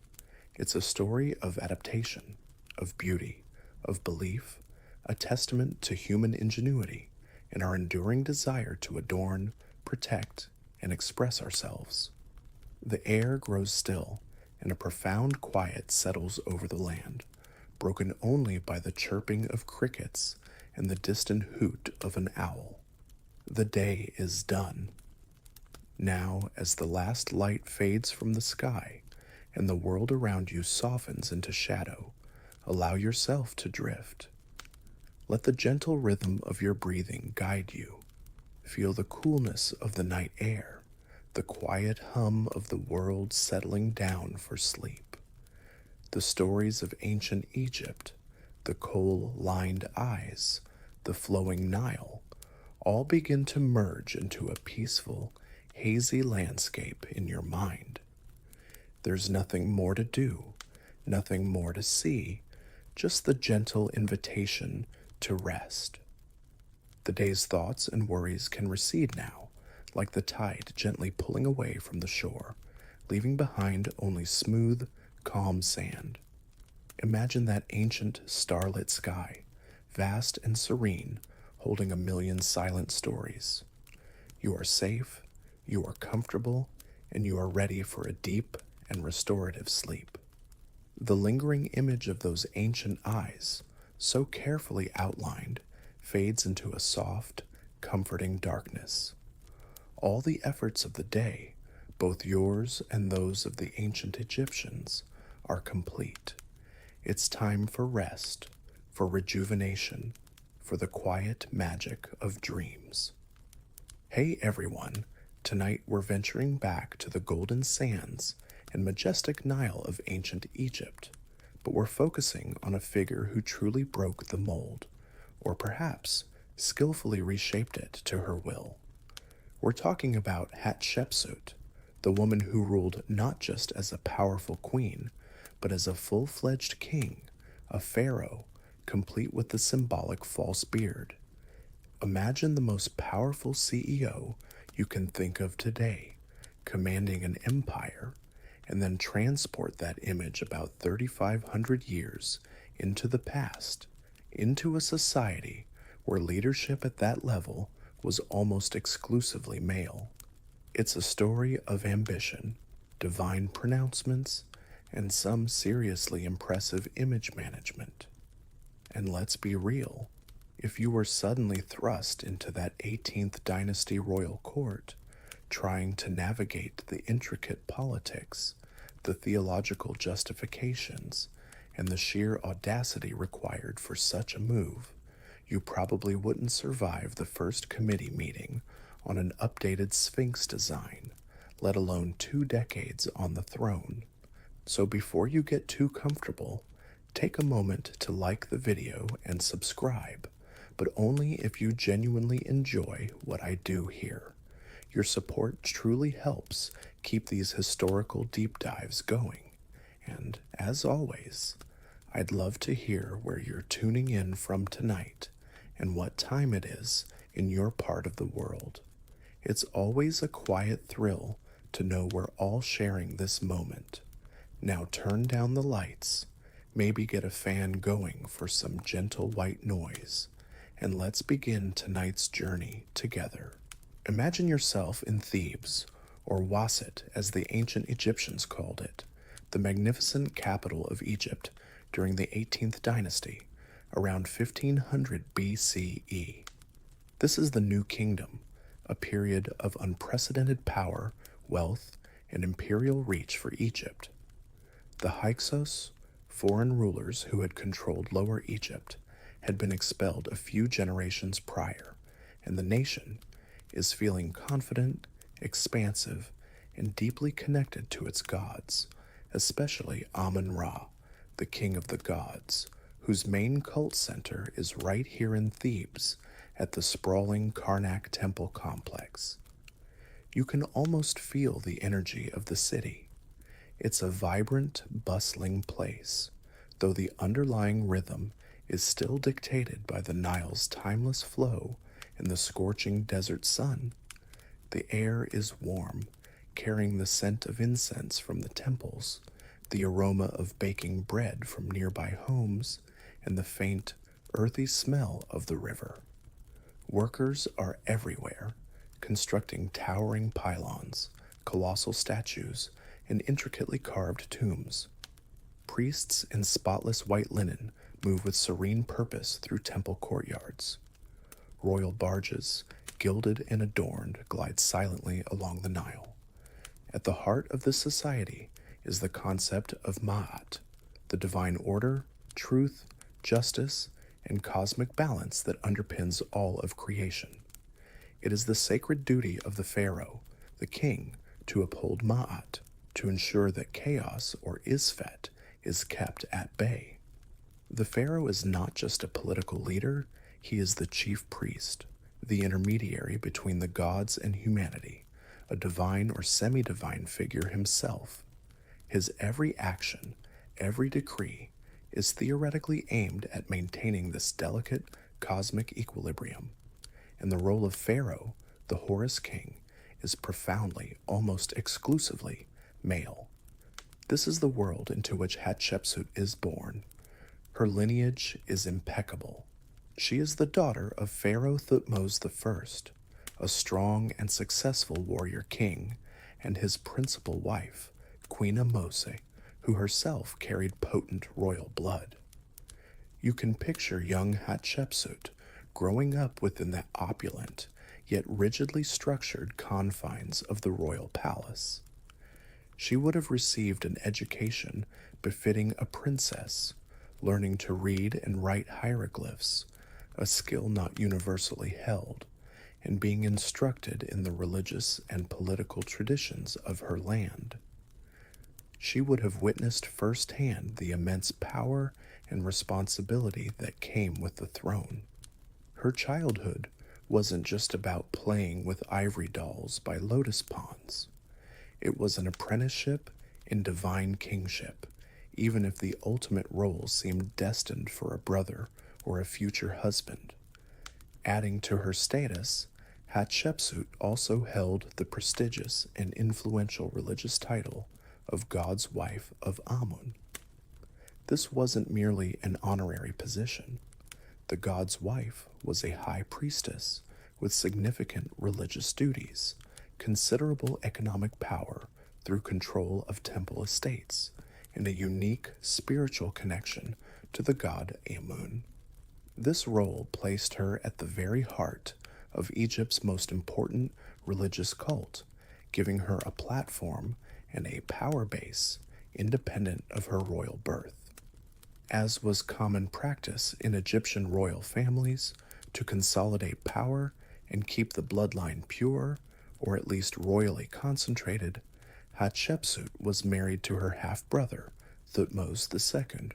It's a story of adaptation, of beauty, of belief, a testament to human ingenuity and our enduring desire to adorn, protect, and express ourselves. The air grows still, and a profound quiet settles over the land, broken only by the chirping of crickets and the distant hoot of an owl. The day is done. Now, as the last light fades from the sky and the world around you softens into shadow, allow yourself to drift. Let the gentle rhythm of your breathing guide you. Feel the coolness of the night air, the quiet hum of the world settling down for sleep. The stories of ancient Egypt, the coal-lined eyes, the flowing Nile, all begin to merge into a peaceful, hazy landscape in your mind. There's nothing more to do, nothing more to see, just the gentle invitation to rest. The day's thoughts and worries can recede now, like the tide gently pulling away from the shore, leaving behind only smooth, calm sand. Imagine that ancient starlit sky, vast and serene, holding a million silent stories. You are safe, you are comfortable, and you are ready for a deep and restorative sleep. The lingering image of those ancient eyes, so carefully outlined, fades into a soft, comforting darkness. All the efforts of the day, both yours and those of the ancient Egyptians, are complete. It's time for rest, for rejuvenation, for the quiet magic of dreams. Hey everyone, tonight we're venturing back to the golden sands and majestic Nile of ancient Egypt, but we're focusing on a figure who truly broke the mold, or perhaps skillfully reshaped it to her will. We're talking about Hatshepsut, the woman who ruled not just as a powerful queen, but as a full-fledged king, a pharaoh, complete with the symbolic false beard. Imagine the most powerful CEO you can think of today, commanding an empire, and then transport that image about 3,500 years into the past, into a society where leadership at that level was almost exclusively male. It's a story of ambition, divine pronouncements, and some seriously impressive image management. And let's be real, if you were suddenly thrust into that 18th dynasty royal court, trying to navigate the intricate politics, the theological justifications, and the sheer audacity required for such a move, you probably wouldn't survive the first committee meeting on an updated Sphinx design, let alone 2 decades on the throne. So before you get too comfortable, take a moment to like the video and subscribe, but only if you genuinely enjoy what I do here. Your support truly helps keep these historical deep dives going. And as always, I'd love to hear where you're tuning in from tonight and what time it is in your part of the world. It's always a quiet thrill to know we're all sharing this moment. Now turn down the lights, maybe get a fan going for some gentle white noise, and let's begin tonight's journey together. Imagine yourself in Thebes, or Waset as the ancient Egyptians called it, the magnificent capital of Egypt during the 18th dynasty, around 1500 BCE. This is the New Kingdom, a period of unprecedented power, wealth, and imperial reach for Egypt. The Hyksos, foreign rulers who had controlled Lower Egypt, had been expelled a few generations prior, and the nation is feeling confident, expansive, and deeply connected to its gods, especially Amun-Ra, the king of the gods, whose main cult center is right here in Thebes at the sprawling Karnak temple complex. You can almost feel the energy of the city. It's a vibrant, bustling place, though the underlying rhythm is still dictated by the Nile's timeless flow and the scorching desert sun. The air is warm, carrying the scent of incense from the temples, the aroma of baking bread from nearby homes, and the faint, earthy smell of the river. Workers are everywhere, constructing towering pylons, colossal statues, and intricately carved tombs. Priests in spotless white linen move with serene purpose through temple courtyards. Royal barges, gilded and adorned, glide silently along the Nile. At the heart of this society is the concept of Ma'at, the divine order, truth, justice, and cosmic balance that underpins all of creation. It is the sacred duty of the pharaoh, the king, to uphold Ma'at, to ensure that chaos, or Isfet, is kept at bay. The pharaoh is not just a political leader, he is the chief priest, the intermediary between the gods and humanity, a divine or semi-divine figure himself. His every action, every decree, is theoretically aimed at maintaining this delicate cosmic equilibrium. And the role of pharaoh, the Horus king, is profoundly, almost exclusively, male. This is the world into which Hatshepsut is born. Her lineage is impeccable. She is the daughter of Pharaoh Thutmose I, a strong and successful warrior king, and his principal wife, Queen Mose, who herself carried potent royal blood. You can picture young Hatshepsut growing up within the opulent, yet rigidly structured confines of the royal palace. She would have received an education befitting a princess, learning to read and write hieroglyphs, a skill not universally held, and being instructed in the religious and political traditions of her land. She would have witnessed firsthand the immense power and responsibility that came with the throne. Her childhood wasn't just about playing with ivory dolls by lotus ponds. It was an apprenticeship in divine kingship, even if the ultimate role seemed destined for a brother or a future husband. Adding to her status, Hatshepsut also held the prestigious and influential religious title of God's wife of Amun. This wasn't merely an honorary position. The god's wife was a high priestess with significant religious duties, considerable economic power through control of temple estates, and a unique spiritual connection to the god Amun. This role placed her at the very heart of Egypt's most important religious cult, giving her a platform and a power base independent of her royal birth. As was common practice in Egyptian royal families, to consolidate power and keep the bloodline pure, or at least royally concentrated, Hatshepsut was married to her half-brother, Thutmose II.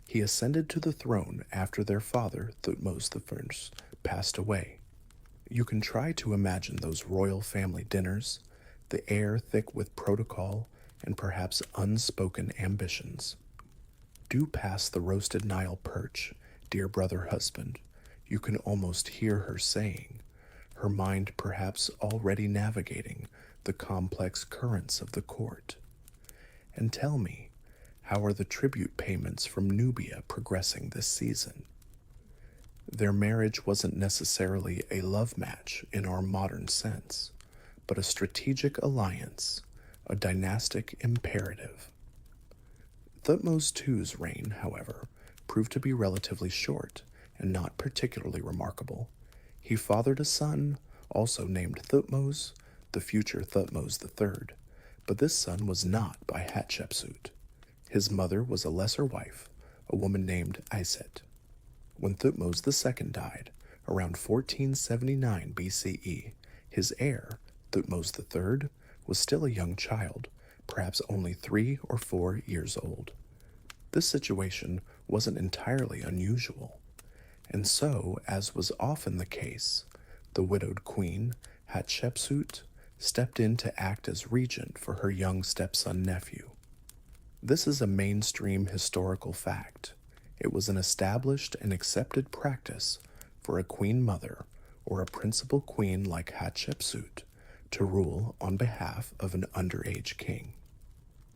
He ascended to the throne after their father, Thutmose I, passed away. You can try to imagine those royal family dinners, the air thick with protocol and perhaps unspoken ambitions. Do pass the roasted Nile perch, dear brother husband, you can almost hear her saying, her mind perhaps already navigating the complex currents of the court. And tell me, how are the tribute payments from Nubia progressing this season? Their marriage wasn't necessarily a love match in our modern sense, but a strategic alliance, a dynastic imperative. Thutmose II's reign, however, proved to be relatively short and not particularly remarkable. He fathered a son, also named Thutmose, the future Thutmose III, but this son was not by Hatshepsut. His mother was a lesser wife, a woman named Iset. When Thutmose II died, around 1479 BCE, his heir, Thutmose III, was still a young child, perhaps only 3 or 4 years old. This situation wasn't entirely unusual, and so, as was often the case, the widowed queen, Hatshepsut, stepped in to act as regent for her young stepson-nephew. This is a mainstream historical fact. It was an established and accepted practice for a queen mother or a principal queen like Hatshepsut to rule on behalf of an underage king.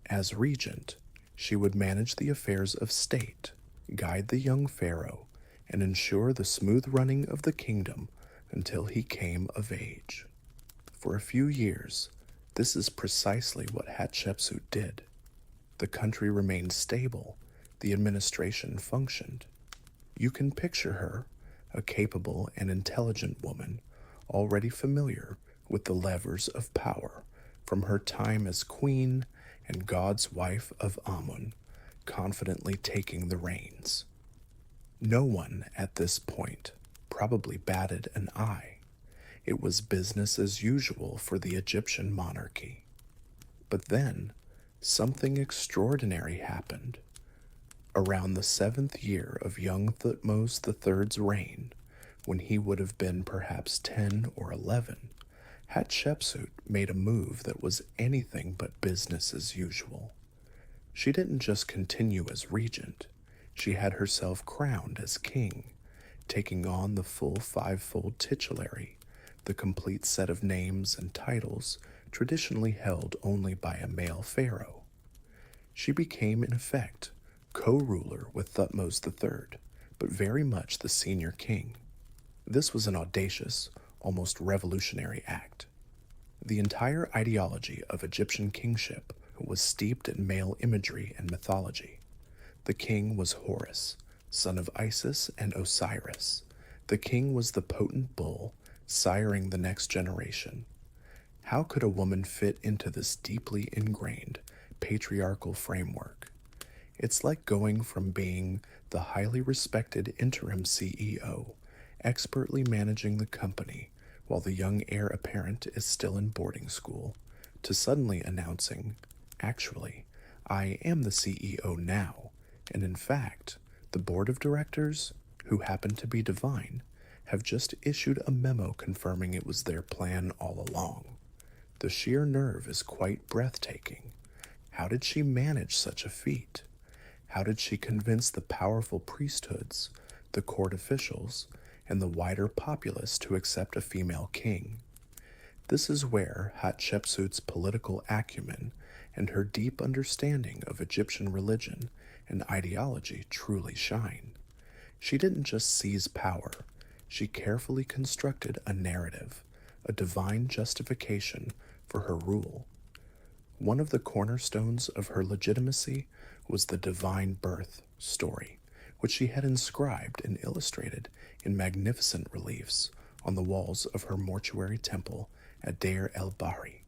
As regent, she would manage the affairs of state, guide the young pharaoh, and ensure the smooth running of the kingdom until he came of age. For a few years, this is precisely what Hatshepsut did. The country remained stable, the administration functioned. You can picture her, a capable and intelligent woman, already familiar with the levers of power from her time as queen and God's wife of Amun, confidently taking the reins. No one at this point probably batted an eye. It was business as usual for the Egyptian monarchy. But then, something extraordinary happened. Around the 7th year of young Thutmose III's reign, when he would have been perhaps 10 or 11, Hatshepsut made a move that was anything but business as usual. She didn't just continue as regent, she had herself crowned as king, taking on the full 5-fold titulary, the complete set of names and titles traditionally held only by a male pharaoh. She became, in effect, co-ruler with Thutmose III, but very much the senior king. This was an audacious, almost revolutionary act. The entire ideology of Egyptian kingship was steeped in male imagery and mythology. The king was Horus, son of Isis and Osiris. The king was the potent bull, siring the next generation. How could a woman fit into this deeply ingrained patriarchal framework? It's like going from being the highly respected interim CEO, expertly managing the company while the young heir apparent is still in boarding school, to suddenly announcing, actually, I am the CEO now, and in fact, the board of directors, who happen to be divine, have just issued a memo confirming it was their plan all along. The sheer nerve is quite breathtaking. How did she manage such a feat? How did she convince the powerful priesthoods, the court officials, and the wider populace to accept a female king? This is where Hatshepsut's political acumen and her deep understanding of Egyptian religion and ideology truly shine. She didn't just seize power, she carefully constructed a narrative, a divine justification for her rule. One of the cornerstones of her legitimacy was the divine birth story, which she had inscribed and illustrated in magnificent reliefs on the walls of her mortuary temple at Deir el-Bahri.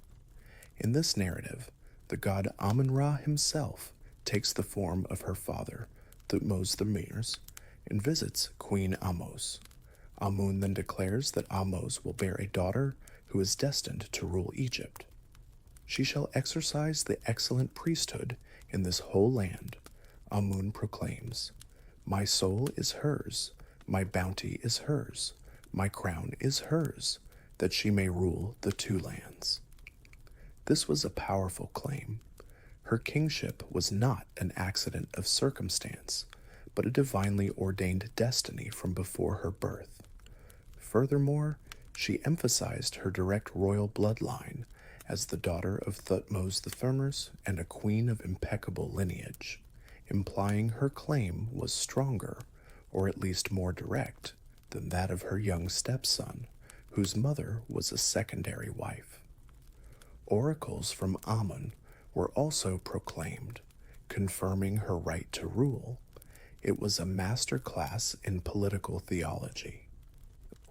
In this narrative, the god Amun-Ra himself takes the form of her father, Thutmose III, and visits Queen Ahmose. Amun then declares that Ahmose will bear a daughter who is destined to rule Egypt. She shall exercise the excellent priesthood in this whole land, Amun proclaims. My soul is hers, my bounty is hers, my crown is hers, that she may rule the two lands. This was a powerful claim. Her kingship was not an accident of circumstance, but a divinely ordained destiny from before her birth. Furthermore, she emphasized her direct royal bloodline as the daughter of Thutmose the Thermers and a queen of impeccable lineage, implying her claim was stronger, or at least more direct, than that of her young stepson, whose mother was a secondary wife. Oracles from Amun were also proclaimed, confirming her right to rule. It was a master class in political theology.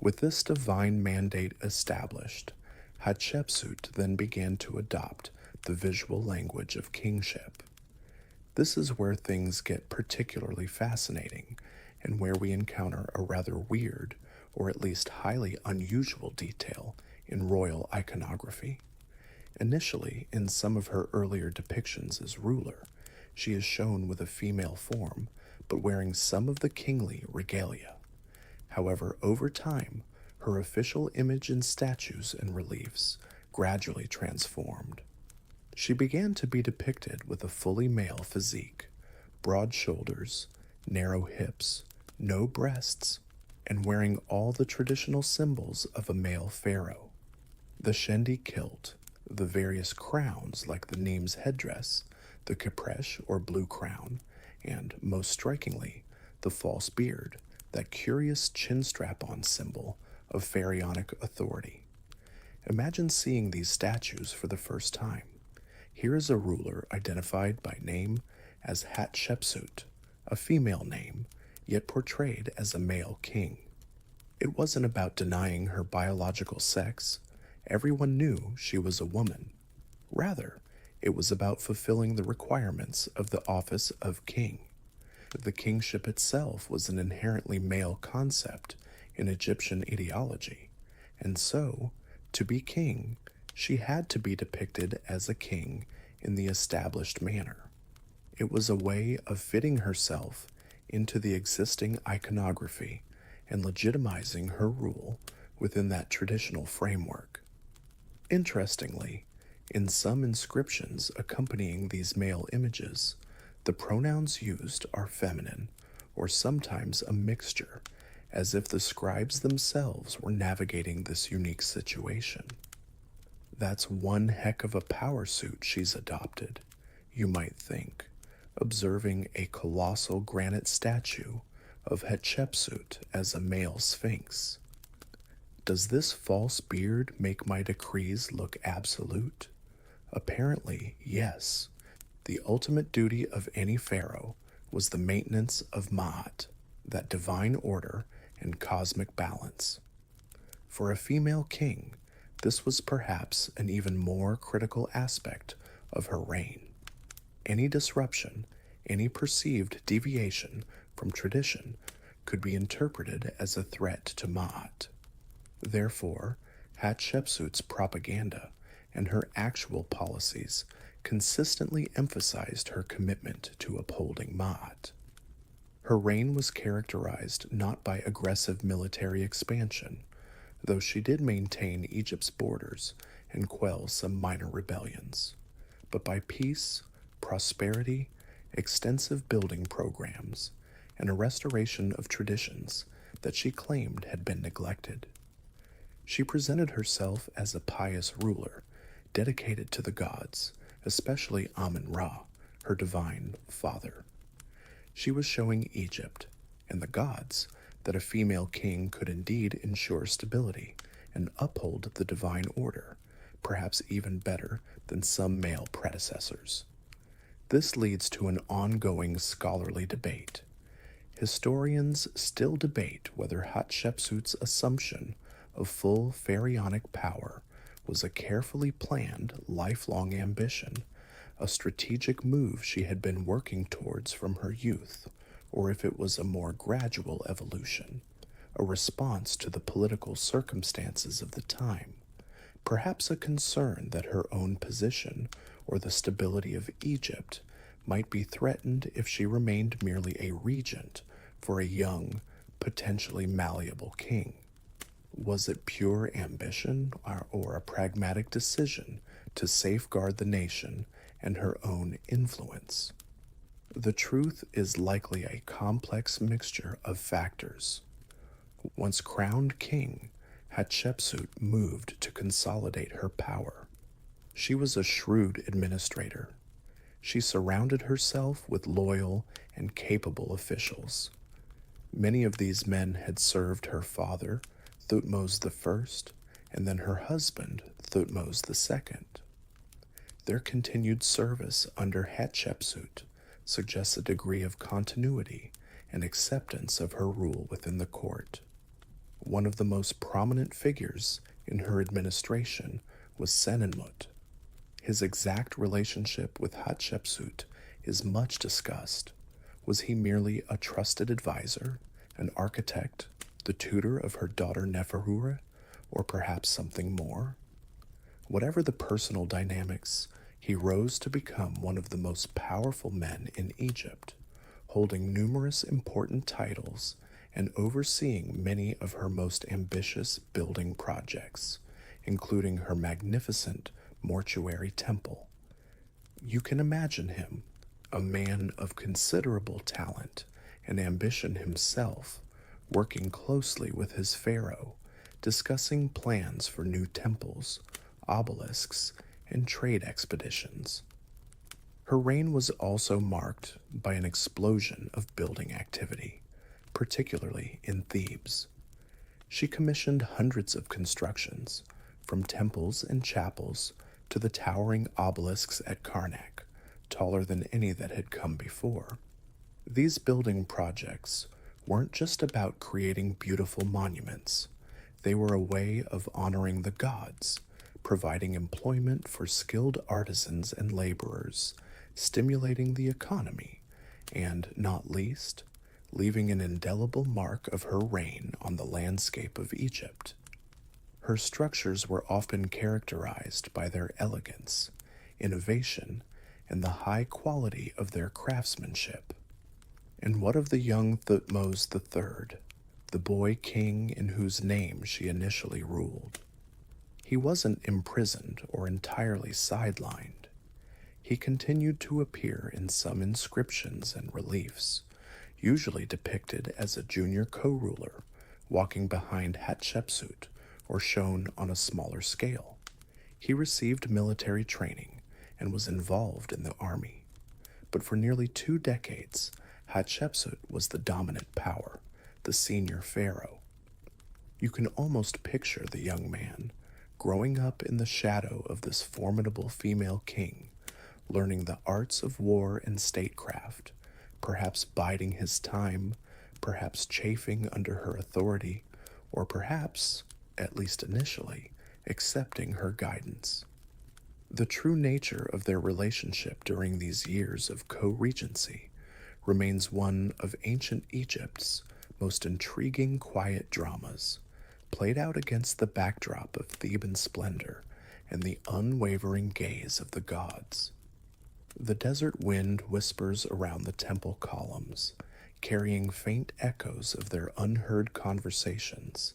With this divine mandate established, Hatshepsut then began to adopt the visual language of kingship. This is where things get particularly fascinating, and where we encounter a rather weird, or at least highly unusual detail in royal iconography. Initially, in some of her earlier depictions as ruler, she is shown with a female form, but wearing some of the kingly regalia. However, over time, her official image in statues and reliefs gradually transformed. She began to be depicted with a fully male physique, broad shoulders, narrow hips, no breasts, and wearing all the traditional symbols of a male pharaoh. The shendi kilt, the various crowns like the Neem's headdress, the Kepresh or blue crown, and, most strikingly, the false beard, that curious chin strap-on symbol of pharaonic authority. Imagine seeing these statues for the first time. Here is a ruler identified by name as Hatshepsut, a female name, yet portrayed as a male king. It wasn't about denying her biological sex. Everyone knew she was a woman. Rather, it was about fulfilling the requirements of the office of king. The kingship itself was an inherently male concept in Egyptian ideology, and so, to be king, she had to be depicted as a king in the established manner. It was a way of fitting herself into the existing iconography and legitimizing her rule within that traditional framework. Interestingly, in some inscriptions accompanying these male images, the pronouns used are feminine, or sometimes a mixture, as if the scribes themselves were navigating this unique situation. That's one heck of a power suit she's adopted, you might think, observing a colossal granite statue of Hatshepsut as a male sphinx. Does this false beard make my decrees look absolute? Apparently, yes. The ultimate duty of any pharaoh was the maintenance of Ma'at, that divine order and cosmic balance. For a female king, this was perhaps an even more critical aspect of her reign. Any disruption, any perceived deviation from tradition could be interpreted as a threat to Ma'at. Therefore, Hatshepsut's propaganda and her actual policies consistently emphasized her commitment to upholding Ma'at. Her reign was characterized not by aggressive military expansion, though she did maintain Egypt's borders and quell some minor rebellions, but by peace, prosperity, extensive building programs, and a restoration of traditions that she claimed had been neglected. She presented herself as a pious ruler, dedicated to the gods, especially Amun-Ra, her divine father. She was showing Egypt and the gods that a female king could indeed ensure stability and uphold the divine order, perhaps even better than some male predecessors. This leads to an ongoing scholarly debate. Historians still debate whether Hatshepsut's assumption of full pharaonic power was a carefully planned, lifelong ambition, a strategic move she had been working towards from her youth, or if it was a more gradual evolution, a response to the political circumstances of the time, perhaps a concern that her own position or the stability of Egypt might be threatened if she remained merely a regent for a young, potentially malleable king. Was it pure ambition or a pragmatic decision to safeguard the nation and her own influence. The truth is likely a complex mixture of factors. Once crowned king, Hatshepsut moved to consolidate her power. She was a shrewd administrator. She surrounded herself with loyal and capable officials. Many of these men had served her father, Thutmose I, and then her husband, Thutmose II. Their continued service under Hatshepsut suggests a degree of continuity and acceptance of her rule within the court. One of the most prominent figures in her administration was Senenmut. His exact relationship with Hatshepsut is much discussed. Was he merely a trusted advisor, an architect, the tutor of her daughter Neferure, or perhaps something more? Whatever the personal dynamics, he rose to become one of the most powerful men in Egypt, holding numerous important titles and overseeing many of her most ambitious building projects, including her magnificent mortuary temple. You can imagine him, a man of considerable talent and ambition himself, working closely with his pharaoh, discussing plans for new temples, obelisks, and trade expeditions. Her reign was also marked by an explosion of building activity, particularly in Thebes. She commissioned hundreds of constructions, from temples and chapels to the towering obelisks at Karnak, taller than any that had come before. These building projects weren't just about creating beautiful monuments. They were a way of honoring the gods, providing employment for skilled artisans and laborers, stimulating the economy, and, not least, leaving an indelible mark of her reign on the landscape of Egypt. Her structures were often characterized by their elegance, innovation, and the high quality of their craftsmanship. And what of the young Thutmose III, the boy king in whose name she initially ruled? He wasn't imprisoned or entirely sidelined. He continued to appear in some inscriptions and reliefs, usually depicted as a junior co-ruler, walking behind Hatshepsut, or shown on a smaller scale. He received military training and was involved in the army. But for nearly 2 decades, Hatshepsut was the dominant power, the senior pharaoh. You can almost picture the young man, growing up in the shadow of this formidable female king, learning the arts of war and statecraft, perhaps biding his time, perhaps chafing under her authority, or perhaps, at least initially, accepting her guidance. The true nature of their relationship during these years of co-regency remains one of ancient Egypt's most intriguing quiet dramas, played out against the backdrop of Theban splendor and the unwavering gaze of the gods. The desert wind whispers around the temple columns, carrying faint echoes of their unheard conversations,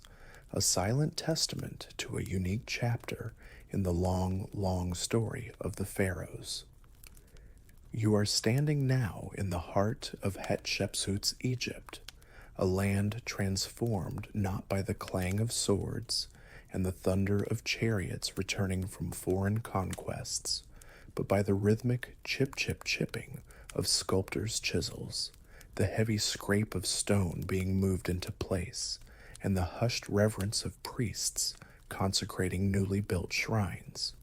a silent testament to a unique chapter in the long, long story of the pharaohs. You are standing now in the heart of Hatshepsut's Egypt, a land transformed not by the clang of swords and the thunder of chariots returning from foreign conquests, but by the rhythmic chip-chip-chipping of sculptors' chisels, the heavy scrape of stone being moved into place, and the hushed reverence of priests consecrating newly built shrines.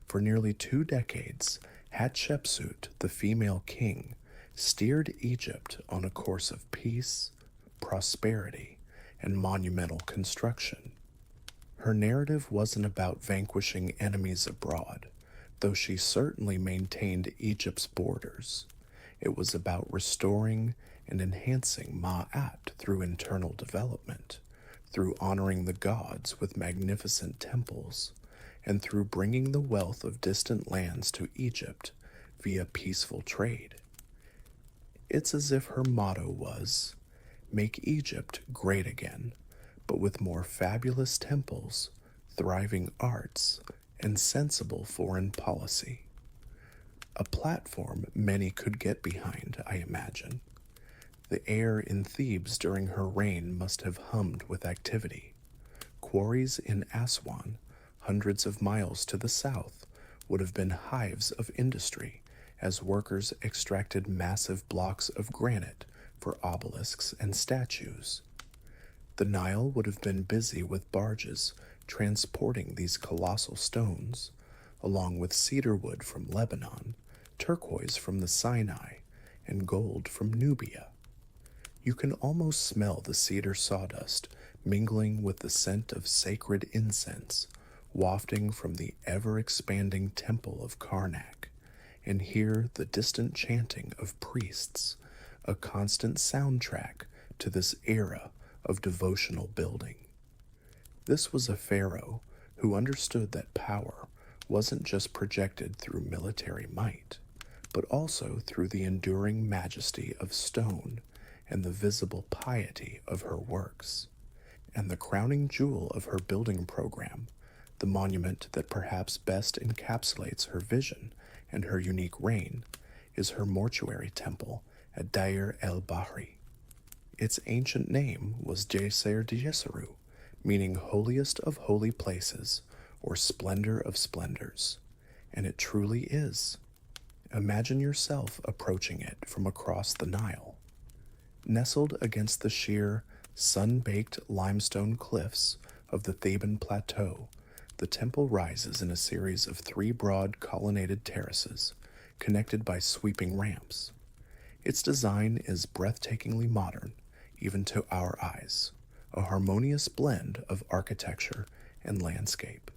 For nearly 2 decades, Hatshepsut, the female king, steered Egypt on a course of peace, prosperity, and monumental construction. Her narrative wasn't about vanquishing enemies abroad, though she certainly maintained Egypt's borders. It was about restoring and enhancing Ma'at through internal development, through honoring the gods with magnificent temples, and through bringing the wealth of distant lands to Egypt via peaceful trade. It's as if her motto was, "Make Egypt great again, but with more fabulous temples, thriving arts, and sensible foreign policy." A platform many could get behind, I imagine. The air in Thebes during her reign must have hummed with activity. Quarries in Aswan, hundreds of miles to the south, would have been hives of industry as workers extracted massive blocks of granite for obelisks and statues. The Nile would have been busy with barges transporting these colossal stones, along with cedar wood from Lebanon, turquoise from the Sinai, and gold from Nubia. You can almost smell the cedar sawdust mingling with the scent of sacred incense wafting from the ever-expanding temple of Karnak, and hear the distant chanting of priests, a constant soundtrack to this era of devotional building. This was a pharaoh who understood that power wasn't just projected through military might, but also through the enduring majesty of stone and the visible piety of her works. And the crowning jewel of her building program, the monument that perhaps best encapsulates her vision and her unique reign, is her mortuary temple at Deir el-Bahri. Its ancient name was Djeser Djeseru, meaning holiest of holy places, or splendor of splendors, and it truly is. Imagine yourself approaching it from across the Nile. Nestled against the sheer, sun-baked limestone cliffs of the Theban Plateau, the temple rises in a series of 3 broad colonnaded terraces, connected by sweeping ramps. Its design is breathtakingly modern, even to our eyes, a harmonious blend of architecture and landscape.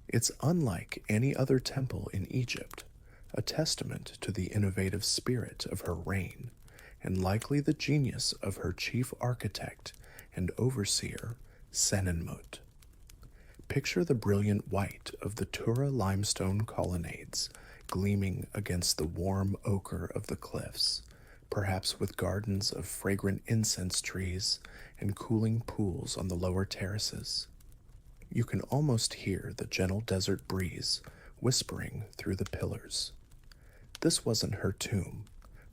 It's unlike any other temple in Egypt, a testament to the innovative spirit of her reign, and likely the genius of her chief architect and overseer, Senenmut. Picture the brilliant white of the Tura limestone colonnades gleaming against the warm ochre of the cliffs, perhaps with gardens of fragrant incense trees and cooling pools on the lower terraces. You can almost hear the gentle desert breeze whispering through the pillars. This wasn't her tomb.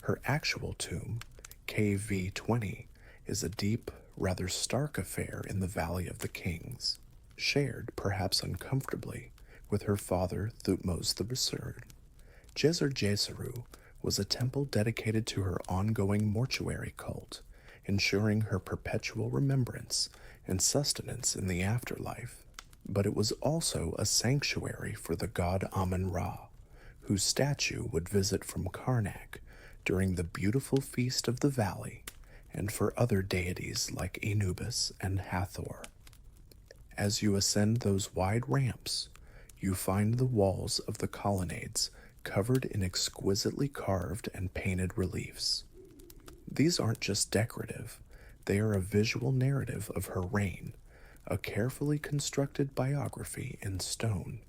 Her actual tomb, KV-20, is a deep, rather stark affair in the Valley of the Kings, shared, perhaps uncomfortably, with her father Thutmose III. Djeser Djeseru was a temple dedicated to her ongoing mortuary cult, ensuring her perpetual remembrance and sustenance in the afterlife. But it was also a sanctuary for the god Amun-Ra, whose statue would visit from Karnak during the beautiful feast of the valley, and for other deities like Anubis and Hathor. As you ascend those wide ramps, you find the walls of the colonnades covered in exquisitely carved and painted reliefs. These aren't just decorative, they are a visual narrative of her reign, a carefully constructed biography in stone.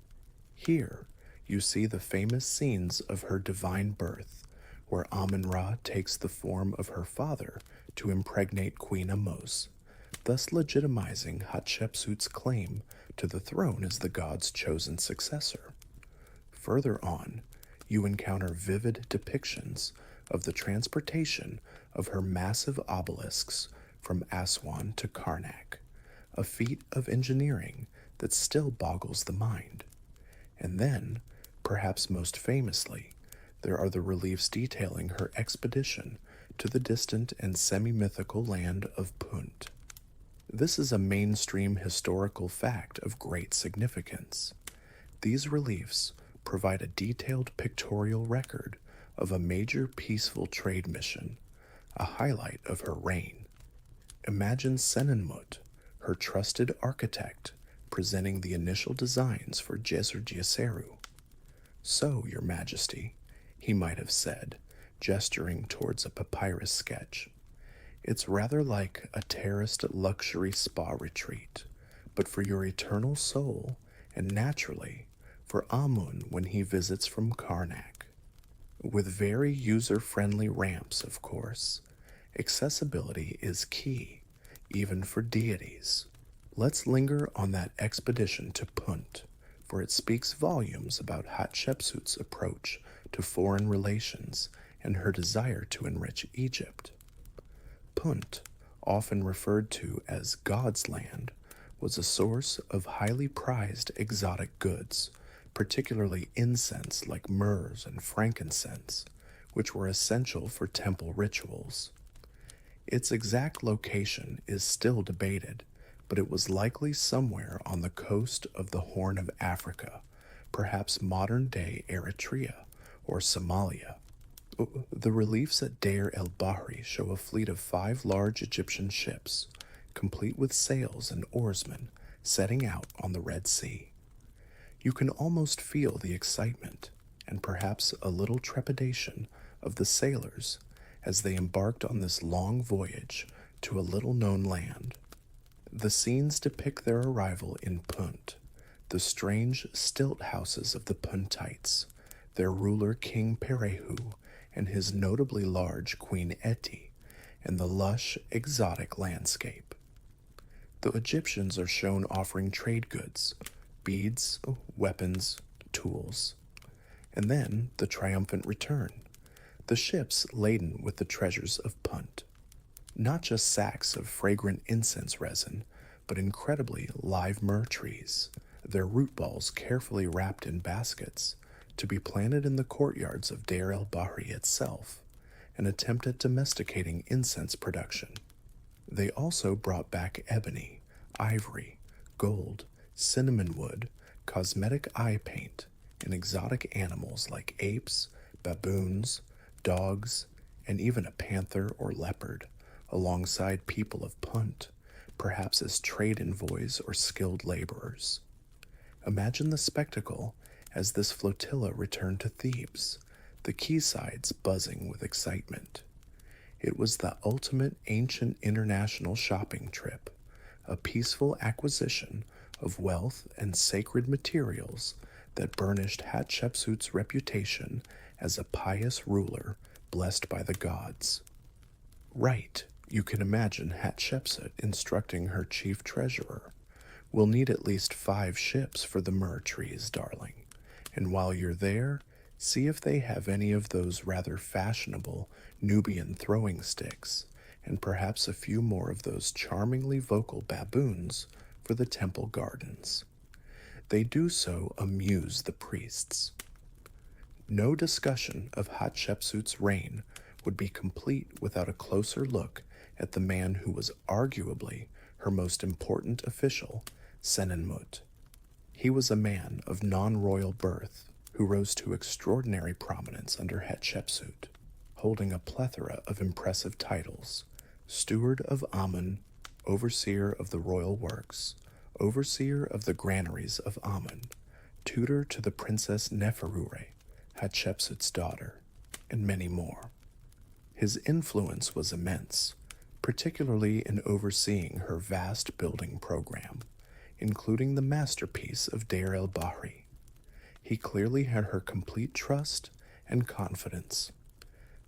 Here, you see the famous scenes of her divine birth, where Amun-Ra takes the form of her father to impregnate Queen Amos, thus legitimizing Hatshepsut's claim to the throne as the god's chosen successor. Further on, you encounter vivid depictions of the transportation of her massive obelisks from Aswan to Karnak, a feat of engineering that still boggles the mind. And then, perhaps most famously, there are the reliefs detailing her expedition to the distant and semi-mythical land of Punt. This is a mainstream historical fact of great significance. These reliefs provide a detailed pictorial record of a major peaceful trade mission, a highlight of her reign. Imagine Senenmut, her trusted architect, presenting the initial designs for Djeser Djeseru. "So, Your Majesty," he might have said, gesturing towards a papyrus sketch. "It's rather like a terraced luxury spa retreat, but for your eternal soul, and naturally, for Amun when he visits from Karnak. With very user-friendly ramps, of course. Accessibility is key, even for deities. Let's linger on that expedition to Punt, for it speaks volumes about Hatshepsut's approach to foreign relations and her desire to enrich Egypt. Punt, often referred to as God's land, was a source of highly prized exotic goods, particularly incense like myrrhs and frankincense, which were essential for temple rituals. Its exact location is still debated, but it was likely somewhere on the coast of the Horn of Africa, perhaps modern-day Eritrea or Somalia. The reliefs at Deir el-Bahri show a fleet of 5 large Egyptian ships, complete with sails and oarsmen, setting out on the Red Sea. You can almost feel the excitement, and perhaps a little trepidation, of the sailors as they embarked on this long voyage to a little-known land. The scenes depict their arrival in Punt, the strange stilt houses of the Puntites, their ruler King Perehu, and his notably large Queen Eti, and the lush, exotic landscape. The Egyptians are shown offering trade goods, beads, weapons, tools. And then the triumphant return, the ships laden with the treasures of Punt. Not just sacks of fragrant incense resin, but incredibly live myrrh trees, their root balls carefully wrapped in baskets, to be planted in the courtyards of Deir el-Bahri itself, an attempt at domesticating incense production. They also brought back ebony, ivory, gold, cinnamon wood, cosmetic eye paint, and exotic animals like apes, baboons, dogs, and even a panther or leopard, alongside people of Punt, perhaps as trade envoys or skilled laborers. Imagine the spectacle as this flotilla returned to Thebes, the quaysides buzzing with excitement. It was the ultimate ancient international shopping trip, a peaceful acquisition of wealth and sacred materials that burnished Hatshepsut's reputation as a pious ruler blessed by the gods. Right, you can imagine Hatshepsut instructing her chief treasurer, "We'll need at least 5 ships for the myrrh trees, darling, and while you're there, see if they have any of those rather fashionable Nubian throwing sticks, and perhaps a few more of those charmingly vocal baboons for the temple gardens." They do so amuse the priests. No discussion of Hatshepsut's reign would be complete without a closer look at the man who was arguably her most important official, Senenmut. He was a man of non-royal birth who rose to extraordinary prominence under Hatshepsut, holding a plethora of impressive titles: steward of Amun, overseer of the royal works, overseer of the granaries of Amun, tutor to the Princess Neferure, Hatshepsut's daughter, and many more. His influence was immense, particularly in overseeing her vast building program, including the masterpiece of Deir el-Bahri. He clearly had her complete trust and confidence.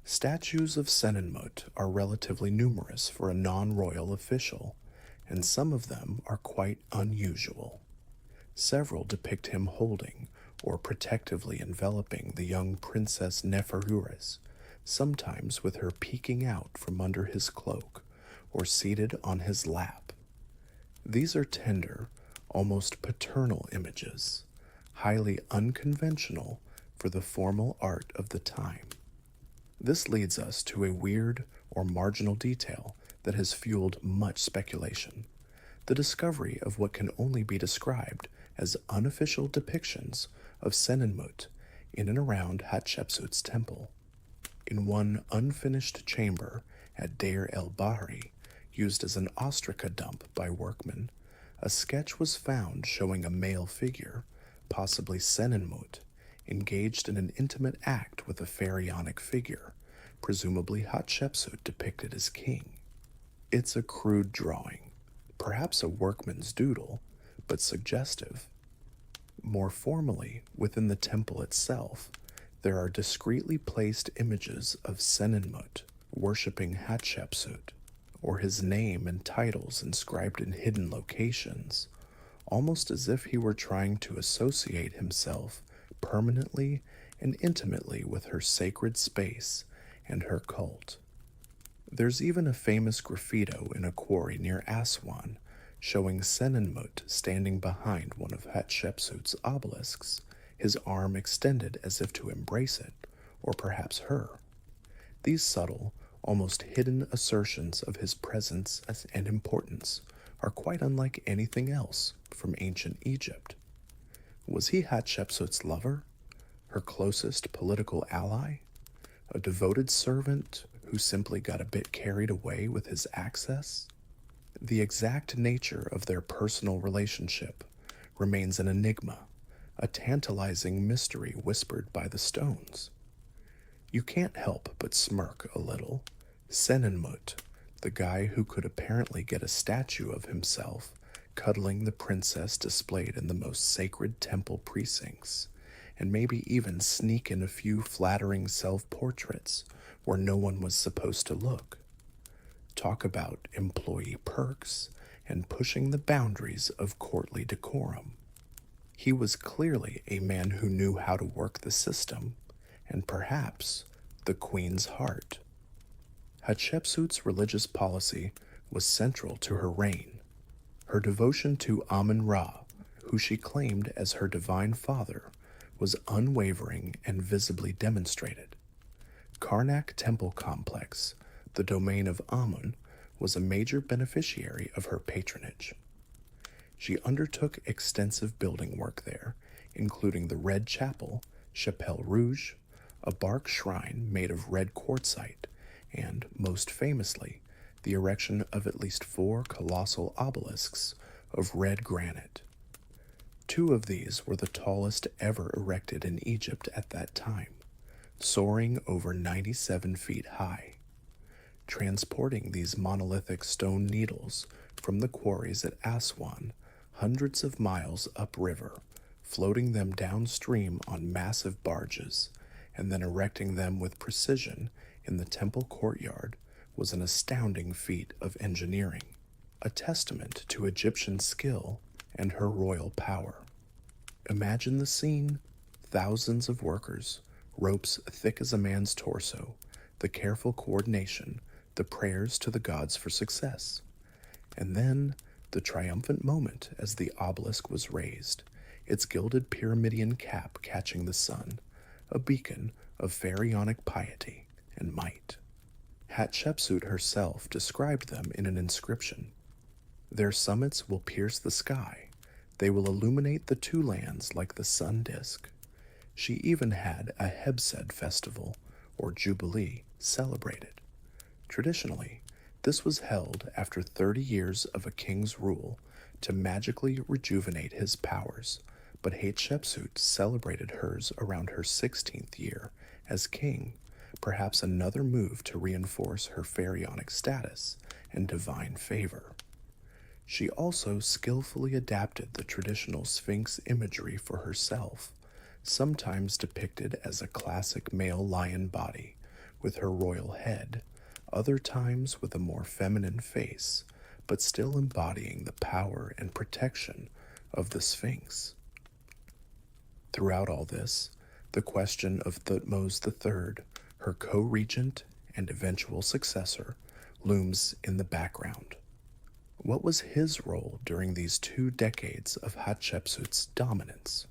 Statues of Senenmut are relatively numerous for a non-royal official, and some of them are quite unusual. Several depict him holding or protectively enveloping the young Princess Neferures, sometimes with her peeking out from under his cloak or seated on his lap. These are tender, almost paternal images, highly unconventional for the formal art of the time. This leads us to a weird or marginal detail that has fueled much speculation: the discovery of what can only be described as unofficial depictions of Senenmut in and around Hatshepsut's temple. In one unfinished chamber at Deir el-Bahri, used as an ostraca dump by workmen, a sketch was found showing a male figure, possibly Senenmut, engaged in an intimate act with a pharaonic figure, presumably Hatshepsut depicted as king. It's a crude drawing, perhaps a workman's doodle, but suggestive. More formally, within the temple itself, there are discreetly placed images of Senenmut worshipping Hatshepsut, or his name and titles inscribed in hidden locations, almost as if he were trying to associate himself permanently and intimately with her sacred space and her cult. There's even a famous graffito in a quarry near Aswan showing Senenmut standing behind one of Hatshepsut's obelisks, his arm extended as if to embrace it, or perhaps her. These subtle, almost hidden assertions of his presence and importance are quite unlike anything else from ancient Egypt. Was he Hatshepsut's lover, her closest political ally, a devoted servant who simply got a bit carried away with his access? The exact nature of their personal relationship remains an enigma, a tantalizing mystery whispered by the stones. You can't help but smirk a little. Senenmut, the guy who could apparently get a statue of himself cuddling the princess displayed in the most sacred temple precincts, and maybe even sneak in a few flattering self-portraits where no one was supposed to look. Talk about employee perks and pushing the boundaries of courtly decorum. He was clearly a man who knew how to work the system, and perhaps the queen's heart. Hatshepsut's religious policy was central to her reign. Her devotion to Amun-Ra, who she claimed as her divine father, was unwavering and visibly demonstrated. Karnak Temple Complex, the domain of Amun, was a major beneficiary of her patronage. She undertook extensive building work there, including the Red Chapel, Chapelle Rouge, a bark shrine made of red quartzite, and, most famously, the erection of at least 4 colossal obelisks of red granite. 2 of these were the tallest ever erected in Egypt at that time, soaring over 97 feet high. Transporting these monolithic stone needles from the quarries at Aswan hundreds of miles upriver, floating them downstream on massive barges, and then erecting them with precision in the temple courtyard was an astounding feat of engineering, a testament to Egyptian skill and her royal power. Imagine the scene: thousands of workers, ropes thick as a man's torso, the careful coordination, the prayers to the gods for success. And then the triumphant moment as the obelisk was raised, its gilded pyramidion cap catching the sun, a beacon of pharaonic piety and might. Hatshepsut herself described them in an inscription. Their summits will pierce the sky. They will illuminate the 2 lands like the sun disk. She even had a Hebsed festival, or jubilee, celebrated. Traditionally, this was held after 30 years of a king's rule to magically rejuvenate his powers, but Hatshepsut celebrated hers around her 16th year as king, perhaps another move to reinforce her pharaonic status and divine favor. She also skillfully adapted the traditional Sphinx imagery for herself, sometimes depicted as a classic male lion body with her royal head, other times with a more feminine face, but still embodying the power and protection of the Sphinx. Throughout all this, the question of Thutmose III, her co-regent and eventual successor, looms in the background. What was his role during these 2 decades of Hatshepsut's dominance?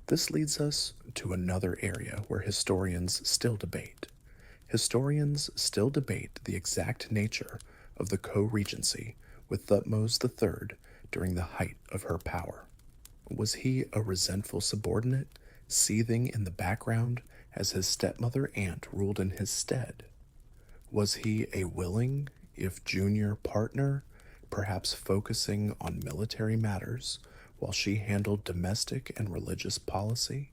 This leads us to another area where historians still debate. Historians still debate the exact nature of the co-regency with Thutmose III during the height of her power. Was he a resentful subordinate, seething in the background as his stepmother aunt ruled in his stead? Was he a willing, if junior, partner, perhaps focusing on military matters while she handled domestic and religious policy?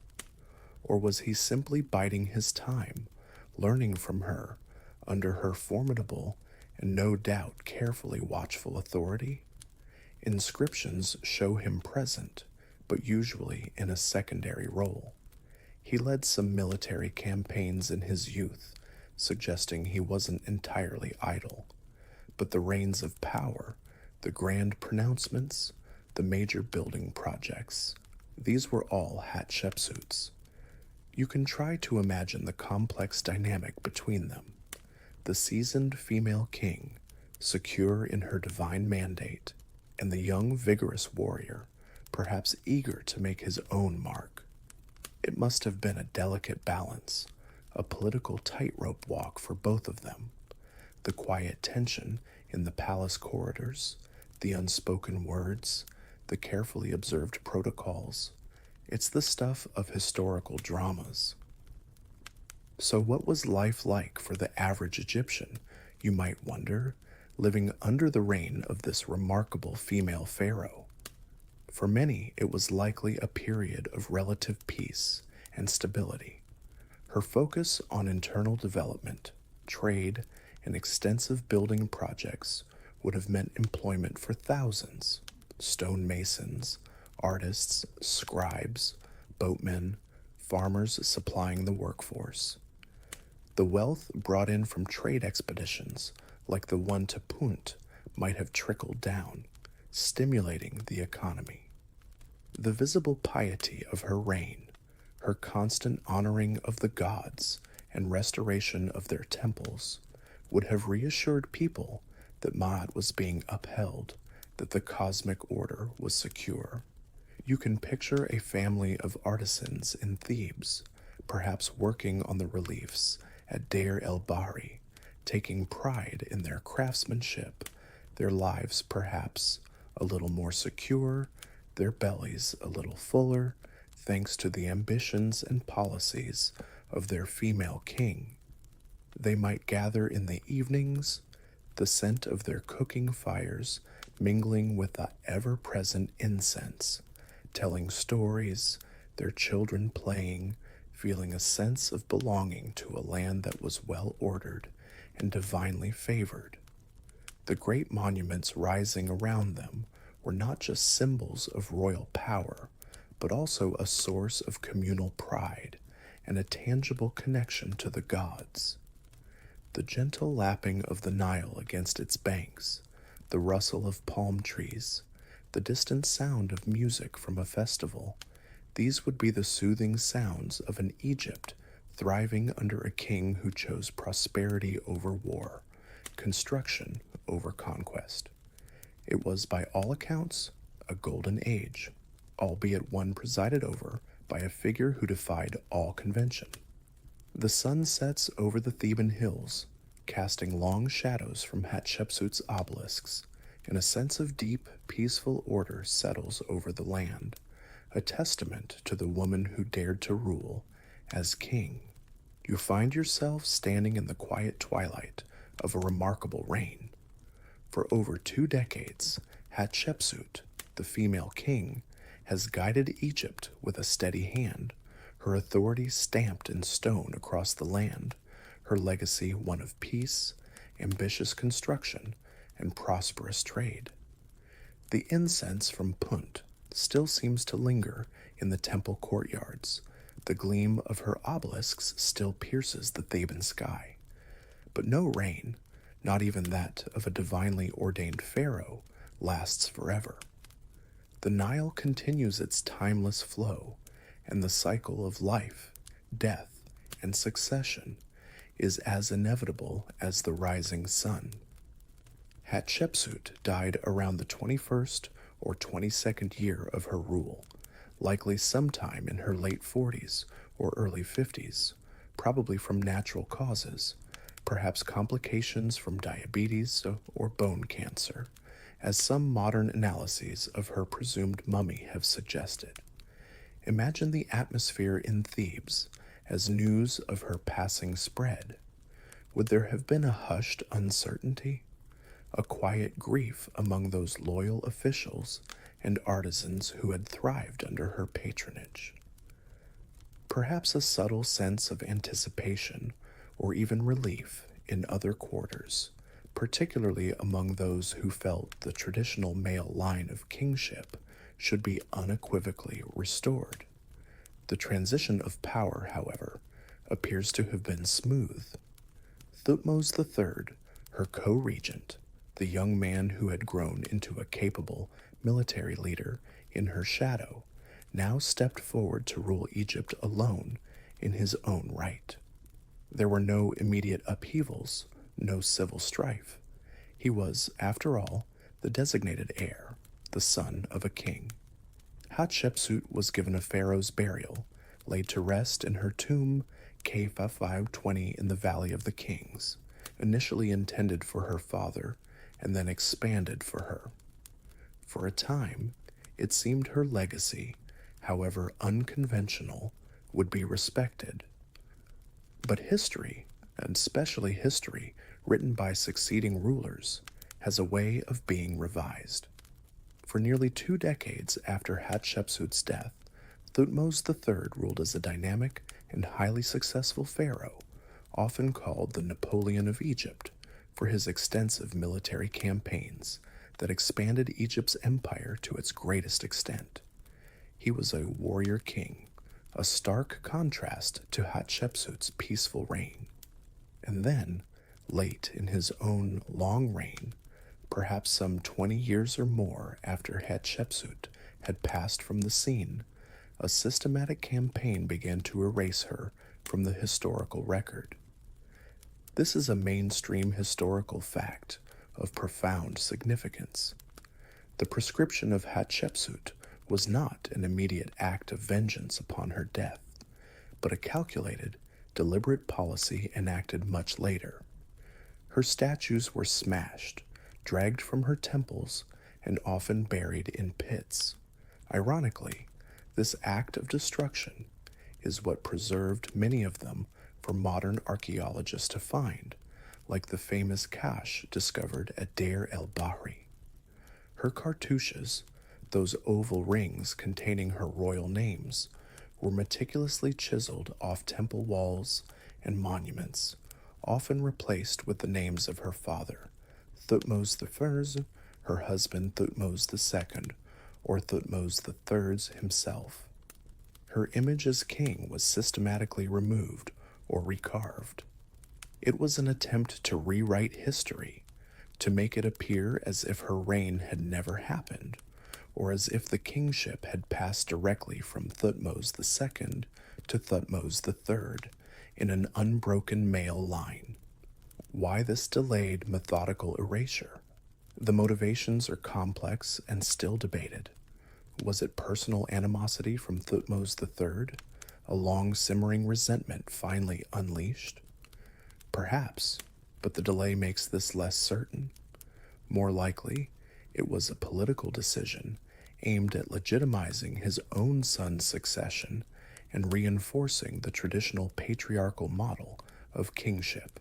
Or was he simply biding his time, learning from her under her formidable and no doubt carefully watchful authority? Inscriptions show him present, but usually in a secondary role. He led some military campaigns in his youth, suggesting he wasn't entirely idle. But the reins of power, the grand pronouncements, the major building projects. These were all Hatshepsut's. You can try to imagine the complex dynamic between them. The seasoned female king, secure in her divine mandate, and the young, vigorous warrior, perhaps eager to make his own mark. It must have been a delicate balance, a political tightrope walk for both of them. The quiet tension in the palace corridors, the unspoken words, the carefully observed protocols. It's the stuff of historical dramas. So, what was life like for the average Egyptian, you might wonder, living under the reign of this remarkable female pharaoh? For many, it was likely a period of relative peace and stability. Her focus on internal development, trade, and extensive building projects would have meant employment for thousands: stonemasons, artists, scribes, boatmen, farmers supplying the workforce. The wealth brought in from trade expeditions, like the one to Punt, might have trickled down, stimulating the economy. The visible piety of her reign, her constant honoring of the gods and restoration of their temples, would have reassured people that Maat was being upheld, that the cosmic order was secure. You can picture a family of artisans in Thebes, perhaps working on the reliefs at Deir el-Bahri, taking pride in their craftsmanship, their lives perhaps a little more secure, their bellies a little fuller, thanks to the ambitions and policies of their female king. They might gather in the evenings, the scent of their cooking fires mingling with the ever-present incense, telling stories, their children playing, feeling a sense of belonging to a land that was well-ordered and divinely favored. The great monuments rising around them were not just symbols of royal power, but also a source of communal pride and a tangible connection to the gods. The gentle lapping of the Nile against its banks, the rustle of palm trees, the distant sound of music from a festival, these would be the soothing sounds of an Egypt thriving under a king who chose prosperity over war, construction over conquest. It was, by all accounts, a golden age, albeit one presided over by a figure who defied all convention. The sun sets over the Theban hills, casting long shadows from Hatshepsut's obelisks, and a sense of deep, peaceful order settles over the land, a testament to the woman who dared to rule as king. You find yourself standing in the quiet twilight of a remarkable reign. For over 2 decades, Hatshepsut, the female king, has guided Egypt with a steady hand, her authority stamped in stone across the land, her legacy one of peace, ambitious construction, and prosperous trade. The incense from Punt still seems to linger in the temple courtyards. The gleam of her obelisks still pierces the Theban sky. But no reign, not even that of a divinely ordained pharaoh, lasts forever. The Nile continues its timeless flow, and the cycle of life, death, and succession is as inevitable as the rising sun. Hatshepsut died around the 21st or 22nd year of her rule, likely sometime in her late 40s or early 50s, probably from natural causes, perhaps complications from diabetes or bone cancer, as some modern analyses of her presumed mummy have suggested. Imagine the atmosphere in Thebes as news of her passing spread. Would there have been a hushed uncertainty, a quiet grief among those loyal officials and artisans who had thrived under her patronage? Perhaps a subtle sense of anticipation or even relief in other quarters, particularly among those who felt the traditional male line of kingship should be unequivocally restored. The transition of power, however, appears to have been smooth. Thutmose III, her co-regent, the young man who had grown into a capable military leader in her shadow, now stepped forward to rule Egypt alone in his own right. There were no immediate upheavals, no civil strife. He was, after all, the designated heir, the son of a king. Hatshepsut was given a pharaoh's burial, laid to rest in her tomb Kepha 520 in the Valley of the Kings, initially intended for her father and then expanded for her. For a time, it seemed her legacy, however unconventional, would be respected. But history, and especially history written by succeeding rulers, has a way of being revised. For nearly 2 decades after Hatshepsut's death, Thutmose III ruled as a dynamic and highly successful pharaoh, often called the Napoleon of Egypt, for his extensive military campaigns that expanded Egypt's empire to its greatest extent. He was a warrior king, a stark contrast to Hatshepsut's peaceful reign. And then, late in his own long reign, perhaps some 20 years or more after Hatshepsut had passed from the scene, a systematic campaign began to erase her from the historical record. This is a mainstream historical fact of profound significance. The proscription of Hatshepsut was not an immediate act of vengeance upon her death, but a calculated, deliberate policy enacted much later. Her statues were smashed, dragged from her temples, and often buried in pits. Ironically, this act of destruction is what preserved many of them for modern archaeologists to find, like the famous cache discovered at Deir el-Bahri. Her cartouches, those oval rings containing her royal names, were meticulously chiseled off temple walls and monuments, often replaced with the names of her father, Thutmose I, her husband Thutmose II, or Thutmose III himself. Her image as king was systematically removed or recarved. It was an attempt to rewrite history, to make it appear as if her reign had never happened, or as if the kingship had passed directly from Thutmose II to Thutmose III in an unbroken male line. Why this delayed, methodical erasure? The motivations are complex and still debated. Was it personal animosity from Thutmose III, a long-simmering resentment finally unleashed? Perhaps, but the delay makes this less certain. More likely, it was a political decision aimed at legitimizing his own son's succession and reinforcing the traditional patriarchal model of kingship.